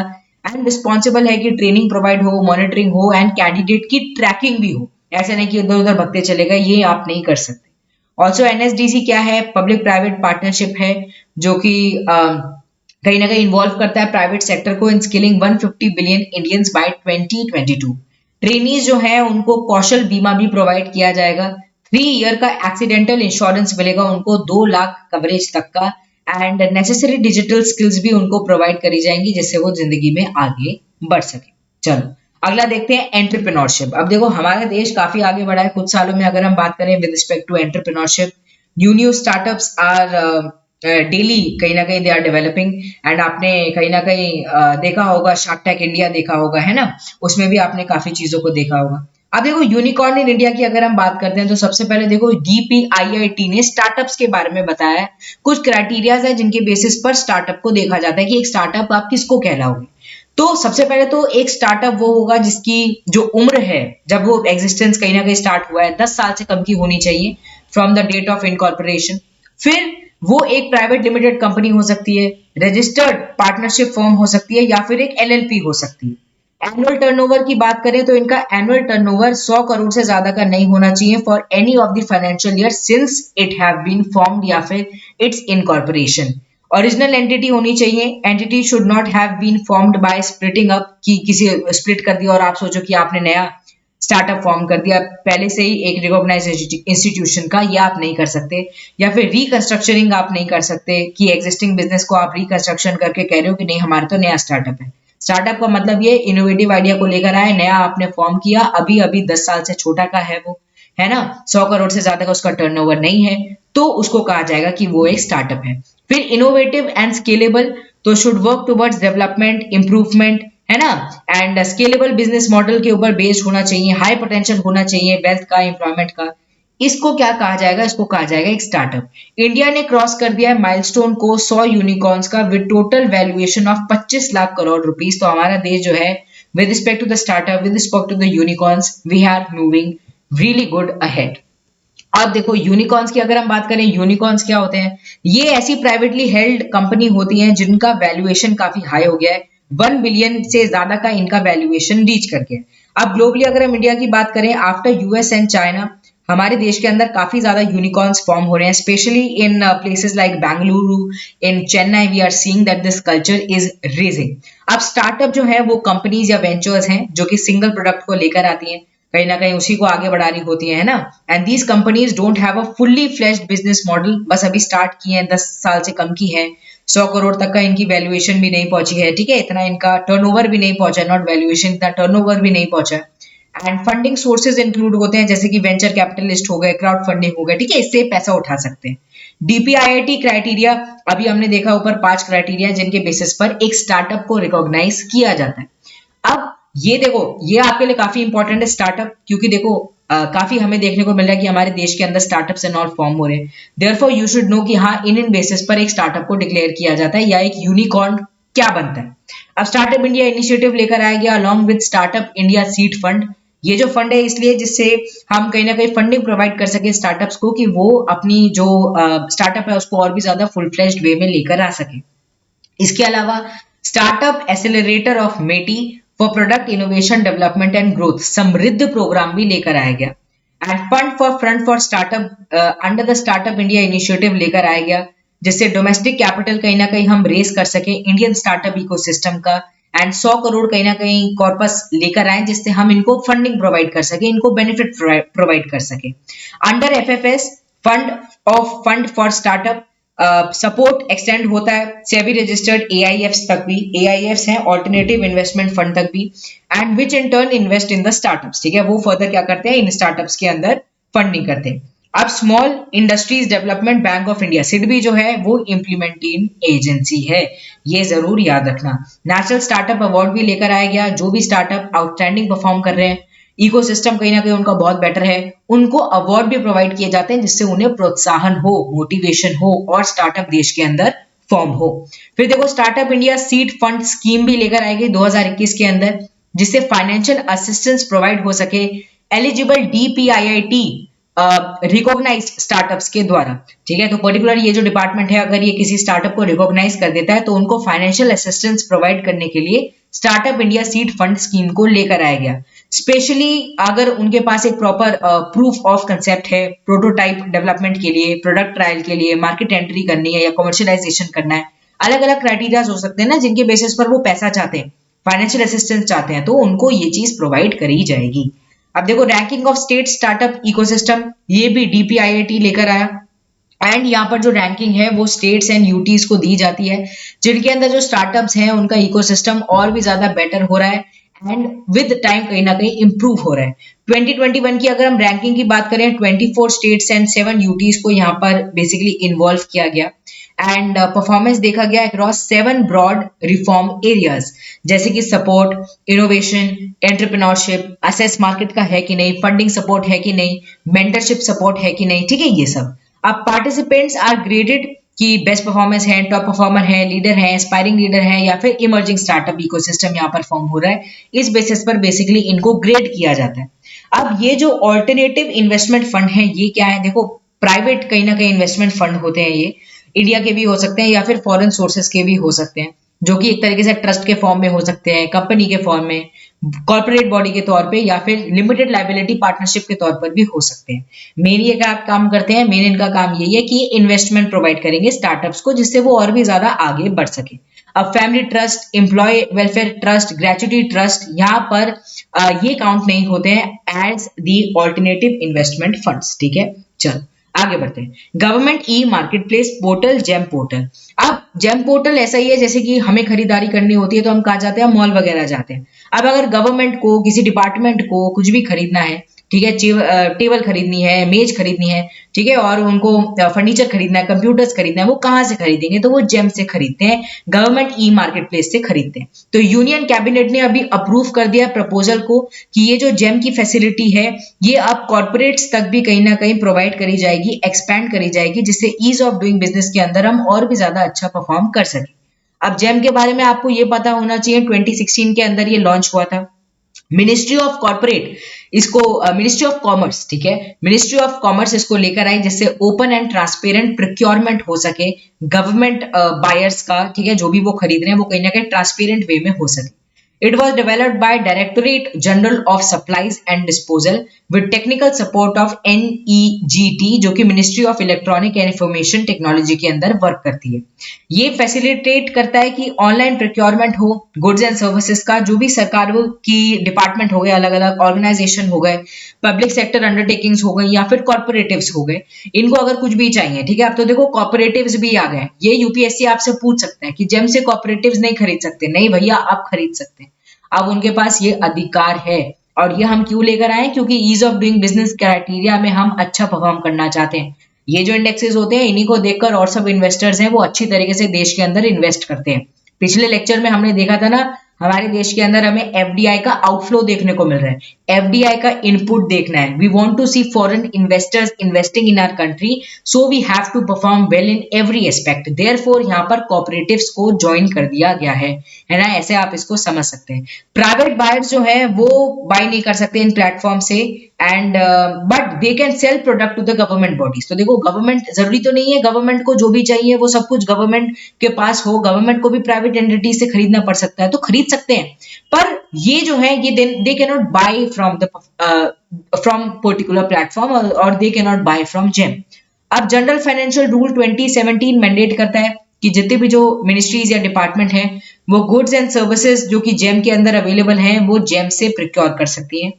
एंड रिस्पॉन्सिबल है कि ट्रेनिंग प्रोवाइड हो, मॉनिटरिंग हो एंड कैंडिडेट की ट्रैकिंग भी हो। ऐसे नहीं कि इधर उधर भगते चलेगा, ये आप नहीं कर सकते। ऑल्सो एनएसडीसी क्या है, पब्लिक प्राइवेट पार्टनरशिप है, जो कि कहीं ना कहीं इन्वॉल्व करता है प्राइवेट सेक्टर को in skilling 150 billion Indians by 2022। Trainees जो है उनको कौशल बीमा भी प्रोवाइड किया जाएगा, 3 ईयर का एक्सीडेंटल इंश्योरेंस मिलेगा उनको, 2 लाख कवरेज तक का, एंड नेसेसरी डिजिटल स्किल्स भी उनको प्रोवाइड करी जाएंगी जिससे वो जिंदगी में आगे बढ़ सके। चलो अगला देखते हैं एंटरप्रेन्योरशिप। अब देखो हमारा देश काफी आगे बढ़ा है कुछ सालों में, अगर हम बात करें with respect to entrepreneurship, new startups are daily कहीं ना कहीं दे आर डेवलपिंग, एंड आपने कहीं ना कहीं देखा होगा शार्क टैंक इंडिया देखा होगा, है ना, उसमें भी आपने काफी चीजों को देखा होगा। अब देखो यूनिकॉर्न इन इंडिया की अगर हम बात करते हैं तो सबसे पहले देखो डीपीआईआईटी ने स्टार्टअप्स के बारे में बताया है, कुछ क्राइटेरियाज है जिनके बेसिस पर स्टार्टअप को देखा जाता है कि एक स्टार्टअप आप किसको कहलाओगे। तो सबसे पहले तो एक स्टार्टअप वो होगा जिसकी जो उम्र है जब वो एग्जिस्टेंस कहीं ना कहीं स्टार्ट हुआ है 10 साल से कम की होनी चाहिए from the date of incorporation. फिर वो एक प्राइवेट लिमिटेड कंपनी हो सकती है, रजिस्टर्ड पार्टनरशिप फर्म हो सकती है, या फिर एक एलएलपी हो सकती है। एनुअल टर्नओवर की बात करें तो इनका एनुअल टर्नओवर 100 करोड़ से ज्यादा का नहीं होना चाहिए for any of the financial year since it have been formed या फिर इट्स इनकॉर्पोरेशन। ओरिजिनल एंटिटी होनी चाहिए, entity should not have been formed by splitting up, कि किसी स्प्लिट कर दिया और आप सोचो कि आपने नया स्टार्टअप फॉर्म कर दिया पहले से ही एक रिकॉग्नाइज इंस्टीट्यूशन का, ये आप नहीं कर सकते। या फिर रिकंस्ट्रक्चरिंग आप नहीं कर सकते कि एग्जिस्टिंग बिजनेस को आप रिकंस्ट्रक्शन करके कह रहे हो कि नहीं हमारा तो नया स्टार्टअप है। स्टार्टअप का मतलब ये इनोवेटिव आइडिया को लेकर आए, नया आपने फॉर्म किया, अभी अभी 10 साल से छोटा का है वो, है ना, 100 करोड़ से ज्यादा का उसका टर्नओवर नहीं है, तो उसको कहा जाएगा कि वो एक स्टार्टअप है। फिर इनोवेटिव एंड स्केलेबल, तो should work towards development improvement, है ना, एंड स्केलेबल बिजनेस मॉडल के ऊपर बेस्ड होना चाहिए, हाई पोटेंशियल होना चाहिए वेल्थ का, एम्प्लॉयमेंट का। इसको क्या कहा जाएगा, इसको कहा जाएगा एक स्टार्टअप। इंडिया ने क्रॉस कर दिया है माइलस्टोन को 100 यूनिकॉर्न्स का with total valuation of 25 lakh crore rupees. तो हमारा देश जो है with respect to the startup, with respect to the unicorns, we are moving really good ahead. अब देखो यूनिकॉर्न्स की अगर हम बात करें, यूनिकॉर्न्स क्या होते हैं, ये ऐसी प्राइवेटली हेल्ड कंपनी होती हैं जिनका वैल्यूएशन काफी हाई हो गया है, 1 बिलियन से ज्यादा का इनका वैल्यूएशन रीच करके। अब ग्लोबली अगर हम इंडिया की बात करें, आफ्टर यूएस एंड चाइना, हमारे देश के अंदर काफी ज्यादा यूनिकॉर्न्स फॉर्म हो रहे हैं, specially in places like Bengaluru, in Chennai, we are seeing that this culture is raising. अब स्टार्टअप जो है वो कंपनीज या वेंचर्स हैं जो कि सिंगल प्रोडक्ट को लेकर आती हैं, कहीं ना कहीं उसी को आगे बढ़ा रही होती है ना, and these companies don't have a fully fleshed business model, बस अभी स्टार्ट किए हैं, 10 साल से कम की है, 100 करोड़ तक का इनकी वैल्यूएशन भी नहीं पहुंची है, ठीक है, इतना इनका टर्नओवर भी नहीं पहुंचा, नॉट वैल्यूएशन, इतना टर्नओवर भी नहीं पहुंचा। एंड फंडिंग सोर्सेज इंक्लूड होते हैं जैसे कि वेंचर कैपिटलिस्ट हो गए, क्राउड फंडिंग हो गए, ठीक है, इससे पैसा उठा सकते हैं। डीपीआईआईटी क्राइटेरिया, अभी हमने देखा ऊपर 5 क्राइटेरिया जिनके बेसिस पर एक स्टार्टअप को रिकॉग्नाइज किया जाता है। अब ये देखो, ये आपके लिए काफी इंपॉर्टेंट है स्टार्टअप, क्योंकि देखो काफी हमें देखने को मिल रहा है कि हमारे देश के अंदर स्टार्टअप्स एंड ऑल फॉर्म हो रहे हैं। देयरफॉर यू शुड नो कि हाँ इन बेसिस पर एक स्टार्टअप को डिक्लेयर किया जाता है या एक यूनिकॉर्न क्या बनता है। अब स्टार्टअप इंडिया इनिशिएटिव लेकर आया गया along with startup India seed fund. ये जो फंड है इसलिए जिससे हम कहीं ना कहीं फंडिंग प्रोवाइड कर सके स्टार्टअप्स को कि वो अपनी जो स्टार्टअप है उसको और भी ज्यादा फुल फ्लेज्ड वे में लेकर आ सके। इसके अलावा startup accelerator of MeitY for product innovation development and growth Samridh program भी लेकर आया गया। And fund for startup under the startup India initiative लेकर आया गया, जिससे डोमेस्टिक कैपिटल कहीं ना कहीं हम रेस कर सके इंडियन स्टार्टअप इकोसिस्टम का, एंड 100 करोड़ कहीं ना कहीं कॉर्पस लेकर आए जिससे हम इनको फंडिंग प्रोवाइड कर सके, इनको बेनिफिट प्रोवाइड कर सके। Under FFS fund for startup support extend होता है सेबी रजिस्टर्ड एआईएफ्स तक भी, एआईएफ्स हैं ऑल्टरनेटिव इन्वेस्टमेंट फंड तक भी, and which in turn invest in the startups, ठीक है, वो फर्दर क्या करते हैं, इन स्टार्टअप्स के अंदर फंडिंग करते हैं। अब small industries development bank of India SIDBI जो है वो इम्प्लीमेंटिंग एजेंसी है, ये जरूर याद रखना। नेशनल स्टार्टअप अवार्ड भी लेकर आया गया, जो भी स्टार्टअप आउटस्टैंडिंग परफॉर्म कर रहे हैं, इकोसिस्टम कहीं ना कहीं उनका बहुत बेटर है, उनको अवार्ड भी प्रोवाइड किए जाते हैं जिससे उन्हें प्रोत्साहन हो, मोटिवेशन हो और स्टार्टअप देश के अंदर फॉर्म हो। फिर देखो startup India seed fund scheme भी लेकर आएगी 2021 के अंदर, जिससे फाइनेंशियल असिस्टेंस प्रोवाइड हो सके एलिजिबल डीपीआईआईटी रिकॉग्नाइज स्टार्टअप्स के द्वारा, ठीक है। तो पर्टिकुलर ये जो डिपार्टमेंट है, अगर ये किसी स्टार्टअप को रिकॉग्नाइज कर देता है तो उनको फाइनेंशियल असिस्टेंस प्रोवाइड करने के लिए startup India seed fund scheme को लेकर आया गया। स्पेशली अगर उनके पास एक प्रॉपर प्रूफ ऑफ कंसेप्ट है, प्रोटोटाइप डेवलपमेंट के लिए, प्रोडक्ट ट्रायल के लिए, मार्केट एंट्री करनी है या कमर्शियलाइजेशन करना है, अलग अलग क्राइटेरियाज हो सकते हैं ना जिनके बेसिस पर वो पैसा चाहते हैं, फाइनेंशियल असिस्टेंस चाहते हैं, तो उनको ये चीज प्रोवाइड करी जाएगी। अब देखो ranking of state startup ecosystem, ये भी डीपीआईआईटी लेकर आया। एंड यहाँ पर जो रैंकिंग है वो स्टेट्स एंड यूटीज को दी जाती है जिनके अंदर जो स्टार्टअप्स हैं उनका इकोसिस्टम और भी ज्यादा बेटर हो रहा है एंड विद टाइम कहीं ना कहीं इंप्रूव हो रहा है। 2021 की अगर हम रैंकिंग की बात करें, 24 स्टेट्स एंड 7 यूटीज को यहाँ पर बेसिकली इन्वॉल्व किया गया एंड परफॉर्मेंस देखा गया अक्रॉस 7 ब्रॉड रिफॉर्म एरियाज, जैसे कि support, innovation, entrepreneurship, assess market का है कि नहीं, फंडिंग सपोर्ट है कि नहीं, मेंटरशिप सपोर्ट है कि नहीं, ठीक है, ये सब। अब पार्टिसिपेंट्स आर ग्रेडेड कि बेस्ट परफॉर्मेंस है, टॉप परफॉर्मर है, लीडर है, एस्पायरिंग लीडर है या फिर इमर्जिंग स्टार्टअप इकोसिस्टम यहाँ पर फॉर्म हो रहा है। इस बेसिस पर बेसिकली इनको ग्रेड किया जाता है। अब ये जो ऑल्टरनेटिव इन्वेस्टमेंट फंड है ये क्या है? देखो प्राइवेट कहीं ना कहीं इन्वेस्टमेंट फंड होते हैं, ये इंडिया के भी हो सकते हैं या फिर फॉरेन सोर्सेस के भी हो सकते हैं, जो कि एक तरीके से ट्रस्ट के फॉर्म में हो सकते हैं, कंपनी के फॉर्म में, कॉर्पोरेट बॉडी के तौर पे या फिर लिमिटेड लाइबिलिटी पार्टनरशिप के तौर पर भी हो सकते हैं। मेन ये क्या काम करते हैं? मेन इनका काम यही है कि इन्वेस्टमेंट प्रोवाइड करेंगे स्टार्टअप्स को जिससे वो और भी ज्यादा आगे बढ़ सके। अब family trust, employ welfare trust, gratuity trust, यहाँ पर ये काउंट नहीं होते हैं as the alternative investment funds, ठीक है। चलो आगे बढ़ते हैं। Government e market place portal, GeM portal. अब जेम पोर्टल ऐसा ही है जैसे कि हमें खरीदारी करनी होती है तो हम कहाँ जाते हैं? मॉल वगैरह जाते हैं। अब अगर गवर्नमेंट को, किसी डिपार्टमेंट को कुछ भी खरीदना है, ठीक है, टेबल खरीदनी है, मेज खरीदनी है, ठीक है, और उनको फर्नीचर खरीदना है, कंप्यूटर्स खरीदना है, वो कहाँ से खरीदेंगे? तो वो जेम से खरीदते हैं, गवर्नमेंट ई मार्केट प्लेस से खरीदते हैं। तो यूनियन कैबिनेट ने अभी अप्रूव कर दिया प्रपोजल को कि ये जो जेम की फैसिलिटी है ये अब कॉर्पोरेट्स तक भी कहीं ना कहीं प्रोवाइड करी जाएगी, एक्सपैंड करी जाएगी, जिससे ईज ऑफ डूइंग बिजनेस के अंदर हम और भी ज्यादा अच्छा परफॉर्म कर सके। अब जेम के बारे में आपको ये पता होना चाहिए, 2016 के अंदर ये लॉन्च हुआ था। मिनिस्ट्री ऑफ कॉर्पोरेट इसको, मिनिस्ट्री ऑफ कॉमर्स, ठीक है, मिनिस्ट्री ऑफ कॉमर्स इसको लेकर आई जिससे ओपन एंड ट्रांसपेरेंट प्रोक्योरमेंट हो सके गवर्नमेंट बायर्स का, ठीक है, जो भी वो खरीद रहे हैं वो कहीं ना कहीं ट्रांसपेरेंट वे में हो सके। It was developed by Directorate General of Supplies and Disposal with technical support of NEGT, जो कि ministry of electronic and information technology के अंदर वर्क करती है। ये फैसिलिटेट करता है कि ऑनलाइन प्रोक्योरमेंट हो, गुड्स एंड सर्विसेज का, जो भी सरकार की डिपार्टमेंट हो गए, अलग अलग ऑर्गेनाइजेशन हो गए, पब्लिक सेक्टर अंडरटेकिंग्स हो गई या फिर कॉर्पोरेटिव्स हो गए, इनको अगर कुछ भी चाहिए, ठीक है। अब तो देखो कॉर्पोरेटिव्स भी आ गए। ये यूपीएससी आपसे पूछ सकते हैं कि जेम से कॉर्पोरेटिव्स नहीं खरीद सकते? नहीं भैया, आप खरीद सकते हैं, अब उनके पास ये अधिकार है। और ये हम क्यों लेकर आए? क्योंकि ease of doing business criteria में हम अच्छा परफॉर्म करना चाहते हैं। ये जो इंडेक्सेस होते हैं इन्हीं को देखकर और सब इन्वेस्टर्स हैं वो अच्छी तरीके से देश के अंदर इन्वेस्ट करते हैं। पिछले लेक्चर में हमने देखा था ना, हमारे देश के अंदर हमें एफडीआई का आउटफ्लो देखने को मिल रहा है, एफडीआई का इनपुट देखना है। We want to see foreign investors investing in our country, so we have to perform well in every aspect. Therefore यहाँ पर कॉपरेटिव्स को ज्वाइन कर दिया गया है ना, ऐसे आप इसको समझ सकते हैं। प्राइवेट बायर्स जो है वो बाय नहीं कर सकते इन प्लेटफॉर्म से and but they can sell product to the government bodies. तो देखो गवर्नमेंट, जरूरी तो नहीं है गवर्नमेंट को जो भी चाहिए वो सब कुछ गवर्नमेंट के पास हो, गवर्नमेंट को भी प्राइवेट एंटिटी से खरीदना पड़ सकता है, तो खरीद सकते हैं। पर ये जो है ये they can not buy from particular platform और they can not buy from GeM. अब जनरल फाइनेंशियल रूल 2017 मैंडेट करता है कि जितने भी जो मिनिस्ट्रीज या डिपार्टमेंट हैं वो गुड्स एंड सर्विसेज जो कि जेम के अंदर अवेलेबल हैं वो जेम से प्रोक्योर कर सकती हैं।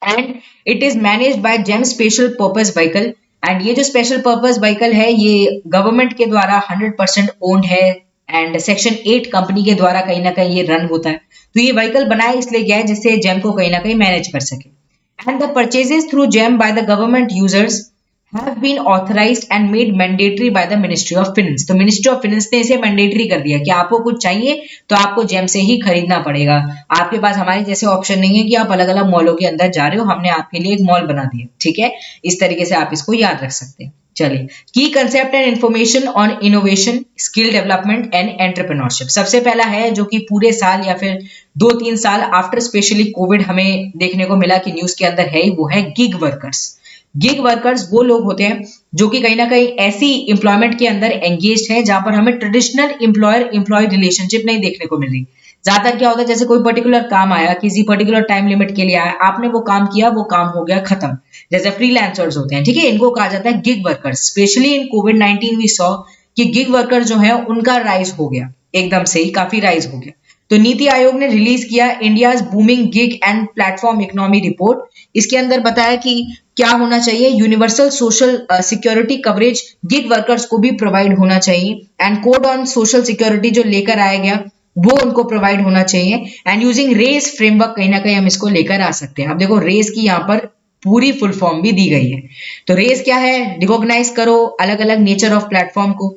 And it is managed by GeM special purpose vehicle. And ये जो स्पेशल पर्पस व्हीकल है ये गवर्नमेंट के द्वारा 100% ओन्ड है एंड सेक्शन 8 कंपनी के द्वारा कहीं ना कहीं ये रन होता है। तो ये व्हीकल बनाया इसलिए गया है जिससे जेम को कहीं ना कहीं मैनेज कर सके। And the purchases through GeM by the government users have been authorized and made mandatory by the Ministry of Finance। तो मिनिस्ट्री ऑफ फाइनेंस ने इसे मैंडेटरी कर दिया कि आपको कुछ चाहिए तो आपको जेम से ही खरीदना पड़ेगा। आपके पास हमारे जैसे ऑप्शन नहीं है कि आप अलग अलग मॉलों के अंदर जा रहे हो, हमने आपके लिए एक मॉल बना दिया, ठीक है। इस तरीके से आप इसको याद रख सकते हैं। चलिए, की concept and information on innovation, skill development and entrepreneurship. सबसे पहला है जो कि पूरे साल या फिर 2-3 साल आफ्टर स्पेशली कोविड हमें देखने को मिला कि न्यूज के अंदर है, वो है गिग वर्कर्स। गिग वर्कर्स वो लोग होते हैं जो कि कहीं ना कहीं ऐसी एम्प्लॉयमेंट के अंदर एंगेज है जहां पर हमें ट्रेडिशनल एम्प्लॉयर एम्प्लॉय रिलेशनशिप नहीं देखने को मिल रही। ज्यादातर क्या होता है, जैसे कोई पर्टिकुलर काम आया, किसी पर्टिकुलर टाइम लिमिट के लिए आया, आपने वो काम किया, वो काम हो गया खत्म। जैसे फ्रीलांसर्स होते हैं, ठीक है, इनको कहा जाता है गिग वर्कर्स। स्पेशली इन कोविड-19 वी सॉ कि गिग वर्कर जो है उनका राइज हो गया, एकदम से ही काफी राइज हो गया। तो नीति आयोग ने रिलीज किया India's booming gig and platform economy report. इसके अंदर बताया कि क्या होना चाहिए, universal social security coverage gig workers को भी प्रोवाइड होना चाहिए, and code on social security जो लेकर आया गया वो उनको प्रोवाइड होना चाहिए, एंड यूजिंग रेस फ्रेमवर्क कहीं ना कहीं हम इसको लेकर आ सकते हैं। अब देखो रेस की यहाँ पर पूरी फुल फॉर्म भी दी गई है। तो रेस क्या है, रिकॉग्नाइज करो अलग अलग नेचर ऑफ प्लेटफॉर्म को।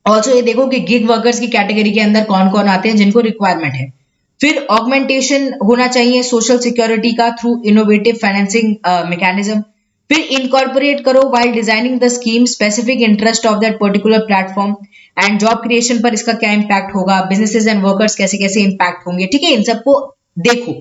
ऑल्सो ये देखो कि गिग वर्कर्स की कैटेगरी के अंदर कौन कौन आते हैं जिनको रिक्वायरमेंट है। फिर ऑगमेंटेशन होना चाहिए सोशल सिक्योरिटी का थ्रू इनोवेटिव फाइनेंसिंग मैकेनिज्म। फिर इनकॉर्पोरेट करो while designing the scheme specific interest of that particular platform, and job creation पर इसका क्या इंपैक्ट होगा, बिजनेसेस एंड वर्कर्स कैसे कैसे इंपैक्ट होंगे, ठीक है, इन सबको देखो।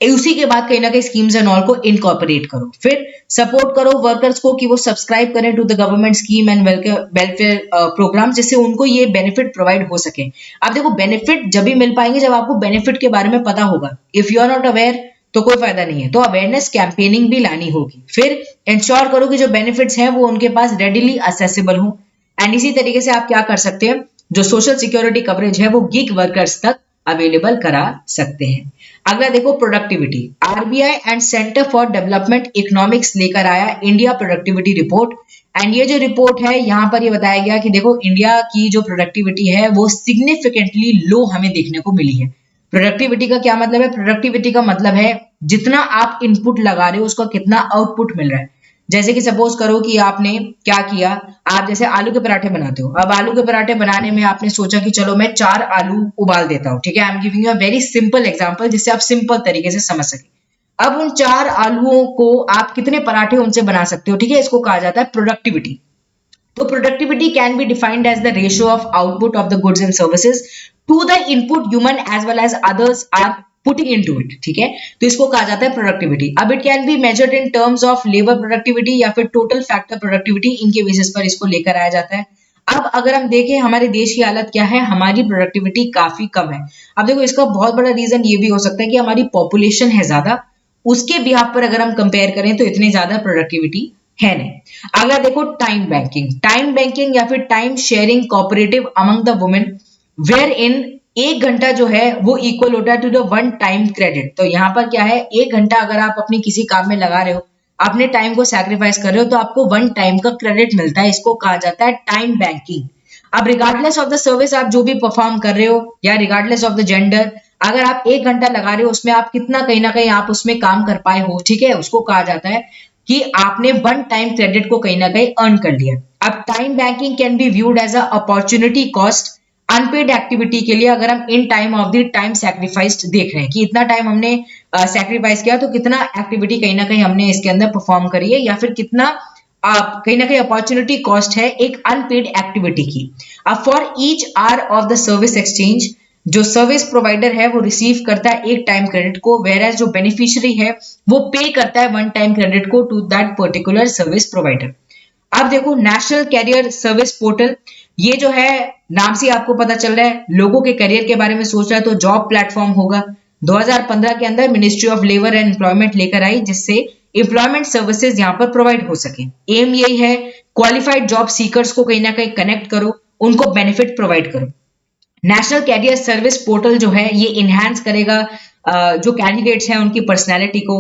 उसी के बाद कहीं ना कहीं स्कीम्स एंड ऑल को इनकॉर्पोरेट करो। फिर सपोर्ट करो वर्कर्स को कि वो सब्सक्राइब करें to the government scheme and welfare programme, जिससे उनको ये बेनिफिट प्रोवाइड हो सके। अब देखो बेनिफिट जब भी मिल पाएंगे जब आपको बेनिफिट के बारे में पता होगा। If you are not aware तो कोई फायदा नहीं है, तो अवेयरनेस कैंपेनिंग भी लानी होगी। फिर इंश्योर करो कि जो बेनिफिट्स हैं वो उनके पास रेडिली असेसिबल हो। एंड इसी तरीके से आप क्या कर सकते हैं, जो सोशल सिक्योरिटी कवरेज है वो गिग वर्कर्स तक अवेलेबल करा सकते हैं। अगला देखो productivity. RBI and centre for development economics लेकर आया इंडिया प्रोडक्टिविटी रिपोर्ट, एंड ये जो रिपोर्ट है यहाँ पर ये बताया गया कि देखो इंडिया की जो प्रोडक्टिविटी है वो सिग्निफिकेंटली लो हमें देखने को मिली है। प्रोडक्टिविटी का क्या मतलब है, प्रोडक्टिविटी का मतलब है जितना आप इनपुट लगा रहे हो उसका कितना आउटपुट मिल रहा है। जैसे कि सपोज करो कि आपने क्या किया, आप जैसे आलू के पराठे बनाते हो। अब आलू के पराठे बनाने में आपने सोचा कि चलो मैं 4 आलू उबाल देता हूँ, ठीक है, I am giving you a very simple example जिससे आप सिंपल तरीके से समझ सके। अब उन 4 आलूओं को आप कितने पराठे उनसे बना सकते हो, ठीक है, इसको कहा जाता है प्रोडक्टिविटी। तो productivity can be defined as the ratio of output of the goods and services to the input human as well as others are putting into it, ठीक है। तो इसको कहा जाता है प्रोडक्टिविटी। अब it can be measured in terms of labour productivity या फिर टोटल फैक्टर प्रोडक्टिविटी, इनके बेसिस पर इसको लेकर आया जाता है। अब अगर हम देखें हमारे देश की हालत क्या है, हमारी प्रोडक्टिविटी काफी कम है। अब देखो इसका बहुत बड़ा रीजन ये भी हो सकता है कि हमारी पॉपुलेशन है ज्यादा, उसके बिहाफ पर अगर हम कंपेयर करें तो इतनी ज्यादा प्रोडक्टिविटी है नहीं। अगला देखो टाइम बैंकिंग। टाइम बैंकिंग या फिर time sharing cooperative among the women, where in 1 घंटा जो है वो इक्वल होता है टू द 1 टाइम क्रेडिट। तो यहाँ पर क्या है, 1 घंटा अगर आप अपनी किसी काम में लगा रहे हो, अपने टाइम को सैक्रिफाइस कर रहे हो, तो आपको 1 टाइम का क्रेडिट मिलता है। इसको कहा जाता है टाइम बैंकिंग। अब रिगार्डलेस ऑफ द सर्विस आप जो भी परफॉर्म कर रहे हो या रिगार्डलेस ऑफ द जेंडर, अगर आप 1 घंटा लगा रहे हो उसमें आप कितना कहीं ना कहीं आप उसमें काम कर पाए हो, ठीक है, उसको कहा जाता है कि आपने 1 टाइम क्रेडिट को कहीं ना कहीं अर्न कर लिया। अब time banking can be viewed as a opportunity cost unpaid activity के लिए, अगर हम in time of the time sacrificed देख रहे हैं कि इतना टाइम हमने सैक्रिफाइस किया, तो कितना एक्टिविटी कहीं ना कहीं हमने इसके अंदर परफॉर्म करी है, या फिर कितना कहीं ना कहीं अपॉर्चुनिटी कॉस्ट है एक अनपेड एक्टिविटी की। अब for each hour of the service exchange, जो सर्विस प्रोवाइडर है वो रिसीव करता है 1 टाइम क्रेडिट को, वेयर एज जो बेनिफिशियरी है वो पे करता है 1 टाइम क्रेडिट को to that particular service provider. अब देखो नेशनल कैरियर सर्विस पोर्टल, ये जो है नाम से आपको पता चल रहा है लोगों के करियर के बारे में सोच रहा है, तो जॉब प्लेटफॉर्म होगा। 2015 के अंदर ministry of labour and employment लेकर आई, जिससे एम्प्लॉयमेंट सर्विसेज यहाँ पर प्रोवाइड हो सके। एम यही है क्वालिफाइड जॉब सीकर्स को कहीं ना कहीं कनेक्ट करो, उनको बेनिफिट प्रोवाइड करो। नेशनल कैरियर सर्विस पोर्टल जो है ये इनहैंस करेगा जो कैंडिडेट्स हैं उनकी पर्सनैलिटी को,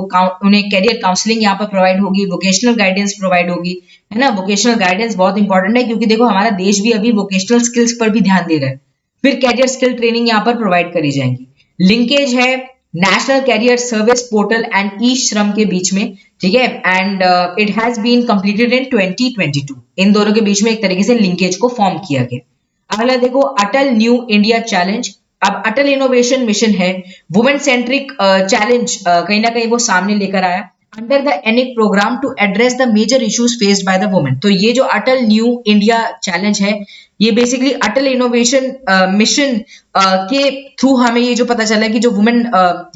उन्हें कैरियर काउंसलिंग यहाँ पर प्रोवाइड होगी, वोकेशनल गाइडेंस प्रोवाइड होगी, है ना। वोकेशनल गाइडेंस बहुत इंपॉर्टेंट है क्योंकि देखो हमारा देश भी अभी वोकेशनल स्किल्स पर भी ध्यान दे रहा है। फिर कैरियर स्किल ट्रेनिंग यहाँ पर प्रोवाइड करी जाएंगी। लिंकेज है national career service portal and e Shram के बीच में, ठीक है, and it has been completed in 2022। इन दोनों के बीच में एक तरीके से लिंकेज को फॉर्म किया गया। अगला देखो अटल न्यू इंडिया चैलेंज। अब अटल इनोवेशन मिशन है, वुमेन सेंट्रिक चैलेंज कहीं ना कहीं वो सामने लेकर आया under the ANIC program to address the major issues faced by the women. तो ये जो अटल न्यू इंडिया चैलेंज है ये बेसिकली अटल इनोवेशन मिशन के थ्रू हमें ये जो पता चला है कि जो वुमेन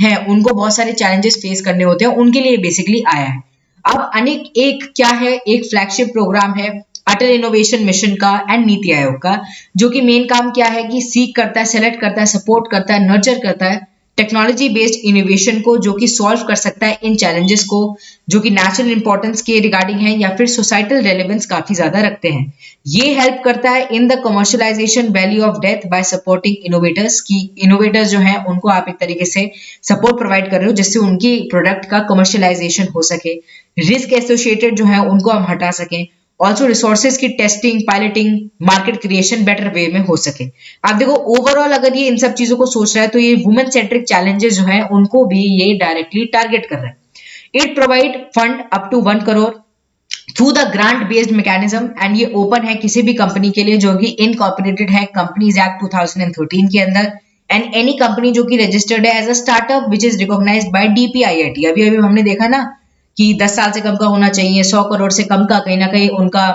है उनको बहुत सारे चैलेंजेस फेस करने होते हैं, उनके लिए बेसिकली आया है। अब अनेक एक क्या है, एक फ्लैगशिप प्रोग्राम है अटल इनोवेशन मिशन का एंड नीति आयोग का, जो कि मेन काम क्या है कि सीक करता है, सेलेक्ट करता है, सपोर्ट करता है, नर्चर करता है टेक्नोलॉजी बेस्ड इनोवेशन को, जो कि सॉल्व कर सकता है इन चैलेंजेस को जो कि नेशनल इंपॉर्टेंस के रिगार्डिंग है या फिर सोसाइटल रेलेवेंस काफी ज्यादा रखते हैं। ये हेल्प करता है in the commercialisation value of death by supporting innovators, की इनोवेटर्स जो हैं उनको आप एक तरीके से सपोर्ट प्रोवाइड कर रहे हो जिससे उनकी प्रोडक्ट का कमर्शियलाइजेशन हो सके, रिस्क एसोसिएटेड जो है उनको हम हटा सकें, ऑल्सो रिसोर्सेज की testing, piloting, market creation better way में हो सके। आप देखो ओवरऑल अगर ये इन सब चीजों को सोच रहा है तो ये वुमेन सेंट्रिक चैलेंजेस जो है उनको भी ये डायरेक्टली टारगेट कर रहा है। It provide fund up to 1 crore through the grant based mechanism and ये ओपन है किसी भी कंपनी के लिए जो कि इनकॉर्पोरेटेड है कंपनीज एक्ट 2013 के अंदर, एंड एनी कंपनी जो कि रजिस्टर्ड है as a startup which is recognised by DPIIT. अभी अभी हमने देखा ना कि 10 साल से कम का होना चाहिए, 100 करोड़ से कम का कहीं ना कहीं उनका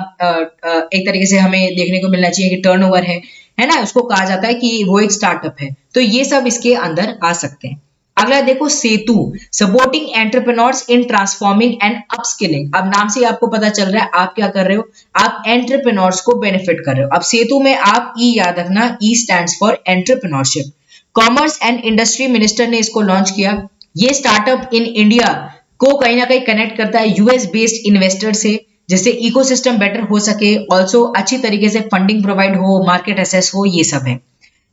एक तरीके से हमें देखने को मिलना चाहिए कि टर्नओवर है ना, उसको कहा जाता है कि वो एक स्टार्टअप है, तो ये सब इसके अंदर आ सकते हैं। अगला देखो Setu, supporting entrepreneurs in transforming and upskilling. अब नाम से आपको पता चल रहा है आप क्या कर रहे हो, आप एंटरप्रेन्योर्स को बेनिफिट कर रहे हो। अब सेतु में आप ई याद रखना, ई stands for entrepreneurship. Commerce and industry minister ने इसको लॉन्च किया। ये स्टार्टअप इन इंडिया को कहीं ना कहीं कनेक्ट करता है यूएस बेस्ड इन्वेस्टर से, जिससे इकोसिस्टम बेटर हो सके, ऑल्सो अच्छी तरीके से फंडिंग प्रोवाइड हो, मार्केट एसेस हो, ये सब है।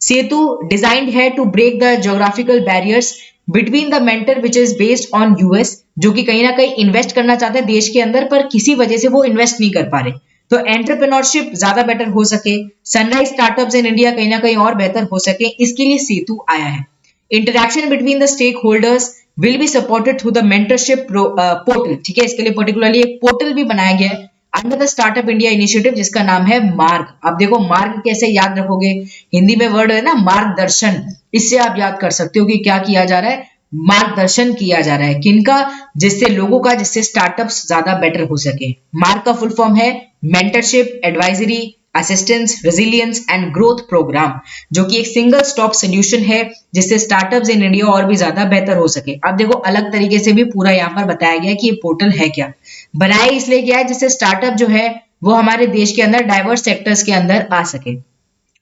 सेतु डिजाइंड है to break the geographical barriers between the mentor which is based on US, जो कि कहीं ना कहीं इन्वेस्ट करना चाहते हैं देश के अंदर पर किसी वजह से वो इन्वेस्ट नहीं कर पा रहे, तो एंटरप्रेन्योरशिप ज्यादा बेटर हो सके, सनराइज स्टार्टअप्स इन इंडिया कहीं ना कहीं और बेहतर हो सके, इसके लिए सेतु आया है। Interaction between the stakeholders will be supported through the mentorship portal. ठीक है, इसके लिए पर्टिकुलरली एक पोर्टल भी बनाया गया है under the startup India initiative जिसका नाम है मार्ग। अब देखो मार्ग कैसे याद रखोगे, हिंदी में वर्ड है ना मार्गदर्शन, इससे आप याद कर सकते हो कि क्या किया जा रहा है, मार्गदर्शन किया जा रहा है किनका, जिससे लोगों का, जिससे स्टार्टअप्स ज्यादा बेटर हो सके। मार्ग का फुल फॉर्म है mentorship, advisory, assistance, resilience and growth programme, जो कि एक सिंगल स्टॉप सोल्यूशन है जिससे स्टार्टअप्स इन इंडिया और भी ज्यादा बेहतर हो सके। अब देखो अलग तरीके से भी पूरा यहाँ पर बताया गया है कि ये पोर्टल है क्या, बनाया इसलिए गया है जिससे स्टार्टअप जो है वो हमारे देश के अंदर डाइवर्स सेक्टर्स के अंदर आ सके।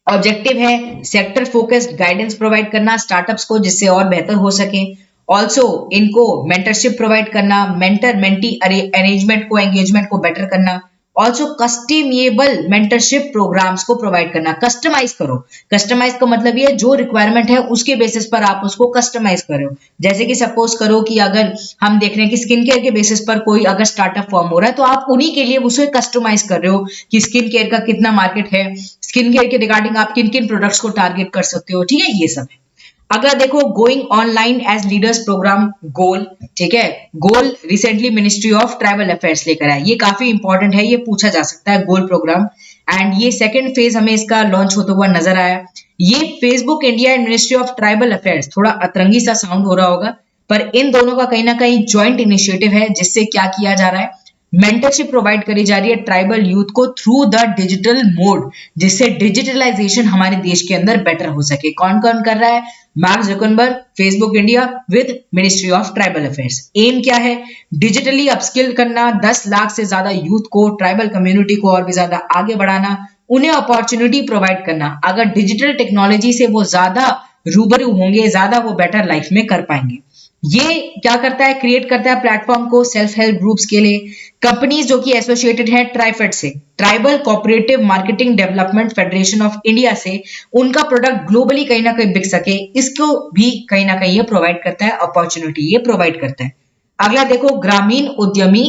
ऑब्जेक्टिव है सेक्टर फोकस्ड गाइडेंस प्रोवाइड करना स्टार्टअप्स को जिससे और बेहतर हो सके, ऑल्सो इनको मेंटरशिप प्रोवाइड करना, मेंटर मेंटी अरेंजमेंट को, एंगेजमेंट को बेटर करना, ऑल्सो कस्टमेबल मेंटरशिप प्रोग्राम्स को प्रोवाइड करना। कस्टमाइज करो, कस्टमाइज का मतलब ये जो रिक्वायरमेंट है उसके बेसिस पर आप उसको कस्टमाइज करो। जैसे कि सपोज करो कि अगर हम देख रहे हैं कि स्किन केयर के बेसिस पर कोई अगर स्टार्टअप फॉर्म हो रहा है तो आप उन्हीं के लिए उसे कस्टमाइज कर रहे हो कि स्किन केयर का कितना मार्केट है, स्किन केयर के रिगार्डिंग आप किन किन प्रोडक्ट्स को टारगेट कर सकते हो। ठीक है, ये सब है। अगला देखो going online as leaders program goal. ठीक है, goal recently ministry of tribal affairs लेकर आया, ये काफी इंपॉर्टेंट है, ये पूछा जा सकता है गोल प्रोग्राम, एंड ये सेकंड फेज हमें इसका लॉन्च होता हुआ नजर आया। ये Facebook India and ministry of tribal affairs, थोड़ा अतरंगी सा साउंड हो रहा होगा पर इन दोनों का कहीं ना कहीं ज्वाइंट इनिशिएटिव है जिससे क्या किया जा रहा है, मेंटरशिप प्रोवाइड करी जा रही है ट्राइबल यूथ को थ्रू द डिजिटल मोड, जिससे डिजिटलाइजेशन हमारे देश के अंदर बेटर हो सके। कौन कौन कर रहा है, Mark Zuckerberg, Facebook India with ministry of tribal affairs. Aim क्या है, डिजिटली अपस्किल करना, 10 लाख से ज्यादा यूथ को, ट्राइबल कम्युनिटी को और भी ज्यादा आगे बढ़ाना, उन्हें अपॉर्चुनिटी प्रोवाइड करना। अगर डिजिटल टेक्नोलॉजी से वो ज्यादा रूबरू होंगे, ज्यादा वो बेटर लाइफ में कर पाएंगे। ये क्या करता है, क्रिएट करता है प्लेटफॉर्म को सेल्फ हेल्प ग्रुप्स के लिए, कंपनीज जो कि एसोसिएटेड है ट्राइफेड से, tribal cooperative marketing development federation of India से, उनका प्रोडक्ट ग्लोबली कहीं ना कहीं बिक सके, इसको भी कहीं ना कहीं ये प्रोवाइड करता है, अपॉर्चुनिटी ये प्रोवाइड करता है। अगला देखो ग्रामीण उद्यमी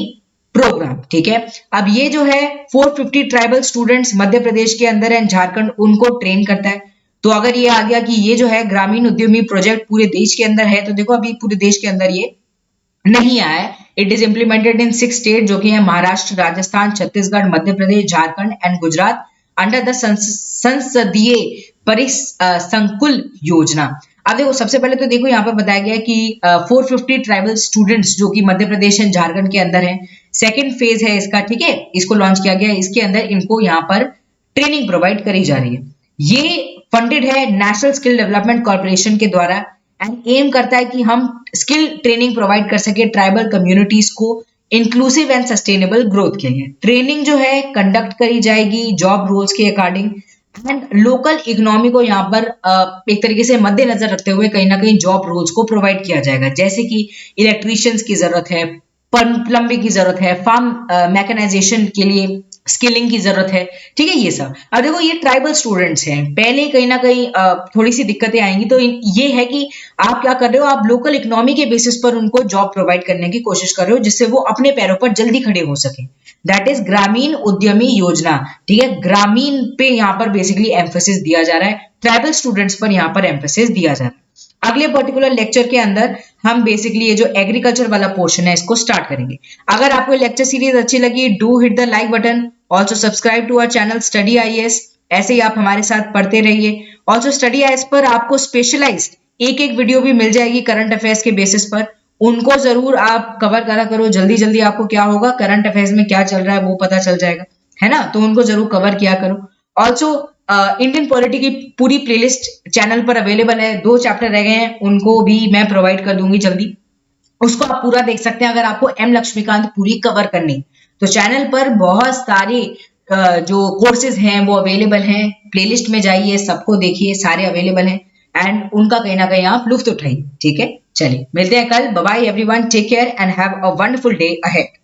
प्रोग्राम। ठीक है, अब ये जो है 450 ट्राइबल स्टूडेंट्स मध्य प्रदेश के अंदर एंड झारखंड, उनको ट्रेन करता है। तो अगर ये आ गया कि ये जो है ग्रामीण उद्यमी प्रोजेक्ट पूरे देश के अंदर है, तो देखो अभी पूरे देश के अंदर ये नहीं आया है। It is implemented in 6 state जो कि है Maharashtra, Rajasthan, Chhattisgarh, Madhya Pradesh, Jharkhand and Gujarat under the संसदीय परिसंकुल योजना। अब देखो सबसे पहले तो देखो यहाँ पर बताया गया है कि 450 ट्राइबल स्टूडेंट्स जो कि मध्य प्रदेश एंड झारखंड के अंदर है, सेकेंड फेज है इसका। ठीक है, इसको लॉन्च किया गया है, इसके अंदर इनको यहाँ पर ट्रेनिंग प्रोवाइड करी जा रही है। ये फंडेड है नेशनल स्किल डेवलपमेंट कॉर्पोरेशन के द्वारा एंड एम करता है कि हम स्किल ट्रेनिंग प्रोवाइड कर सके ट्राइबल कम्युनिटीज को इंक्लूसिव एंड सस्टेनेबल ग्रोथ के लिए। ट्रेनिंग जो है कंडक्ट करी जाएगी जॉब रोल्स के अकॉर्डिंग, एंड लोकल इकोनॉमी को यहाँ पर एक तरीके से मद्देनजर रखते हुए कहीं ना कहीं जॉब रोल्स को प्रोवाइड किया जाएगा, जैसे कि इलेक्ट्रीशियंस की जरूरत है, प्लम्बिंग की जरूरत है, फार्म मैकेनाइजेशन के लिए स्किलिंग की जरूरत है, ठीक है ये सब। अब देखो ये ट्राइबल स्टूडेंट्स हैं, पहले कहीं ना कहीं थोड़ी सी दिक्कतें आएंगी, तो ये है कि आप क्या कर रहे हो, आप लोकल इकोनॉमी के बेसिस पर उनको जॉब प्रोवाइड करने की कोशिश कर रहे हो, जिससे वो अपने पैरों पर जल्दी खड़े हो सके। दैट इज ग्रामीण उद्यमी योजना, ठीक है। ग्रामीण पे यहाँ पर बेसिकली एम्फोसिस दिया जा रहा है, ट्राइबल स्टूडेंट्स पर यहाँ पर एम्फोसिस दिया जा रहा है। अगले पर्टिकुलर लेक्चर के अंदर हम बेसिकली ये जो एग्रीकल्चर वाला पोर्शन है इसको स्टार्ट करेंगे। अगर आपको लेक्चर सीरीज अच्छी लगी, do hit the like button, also subscribe to our channel study IAS. ऐसे ही आप हमारे साथ पढ़ते रहिए। ऑल्सो स्टडी आईएएस पर आपको स्पेशलाइज्ड एक एक वीडियो भी मिल जाएगी करंट अफेयर्स के बेसिस पर, उनको जरूर आप कवर करा करो। जल्दी जल्दी आपको क्या होगा, करंट अफेयर्स में क्या चल रहा है वो पता चल जाएगा, है ना, तो उनको जरूर कवर किया करो। ऑल्सो इंडियन पॉलिटी की पूरी प्लेलिस्ट चैनल पर अवेलेबल है, 2 चैप्टर रह गए हैं, उनको भी मैं प्रोवाइड कर दूंगी जल्दी, उसको आप पूरा देख सकते हैं अगर आपको एम लक्ष्मीकांत पूरी कवर करनी। तो चैनल पर बहुत सारे जो कोर्सेज हैं वो अवेलेबल हैं, प्लेलिस्ट में जाइए, सबको देखिए, सारे अवेलेबल हैं, एंड उनका कहीं ना कहीं आप लुत्फ उठाइए, ठीक है। चलिए मिलते हैं कल, bye bye everyone, take care and have a wonderful day ahead.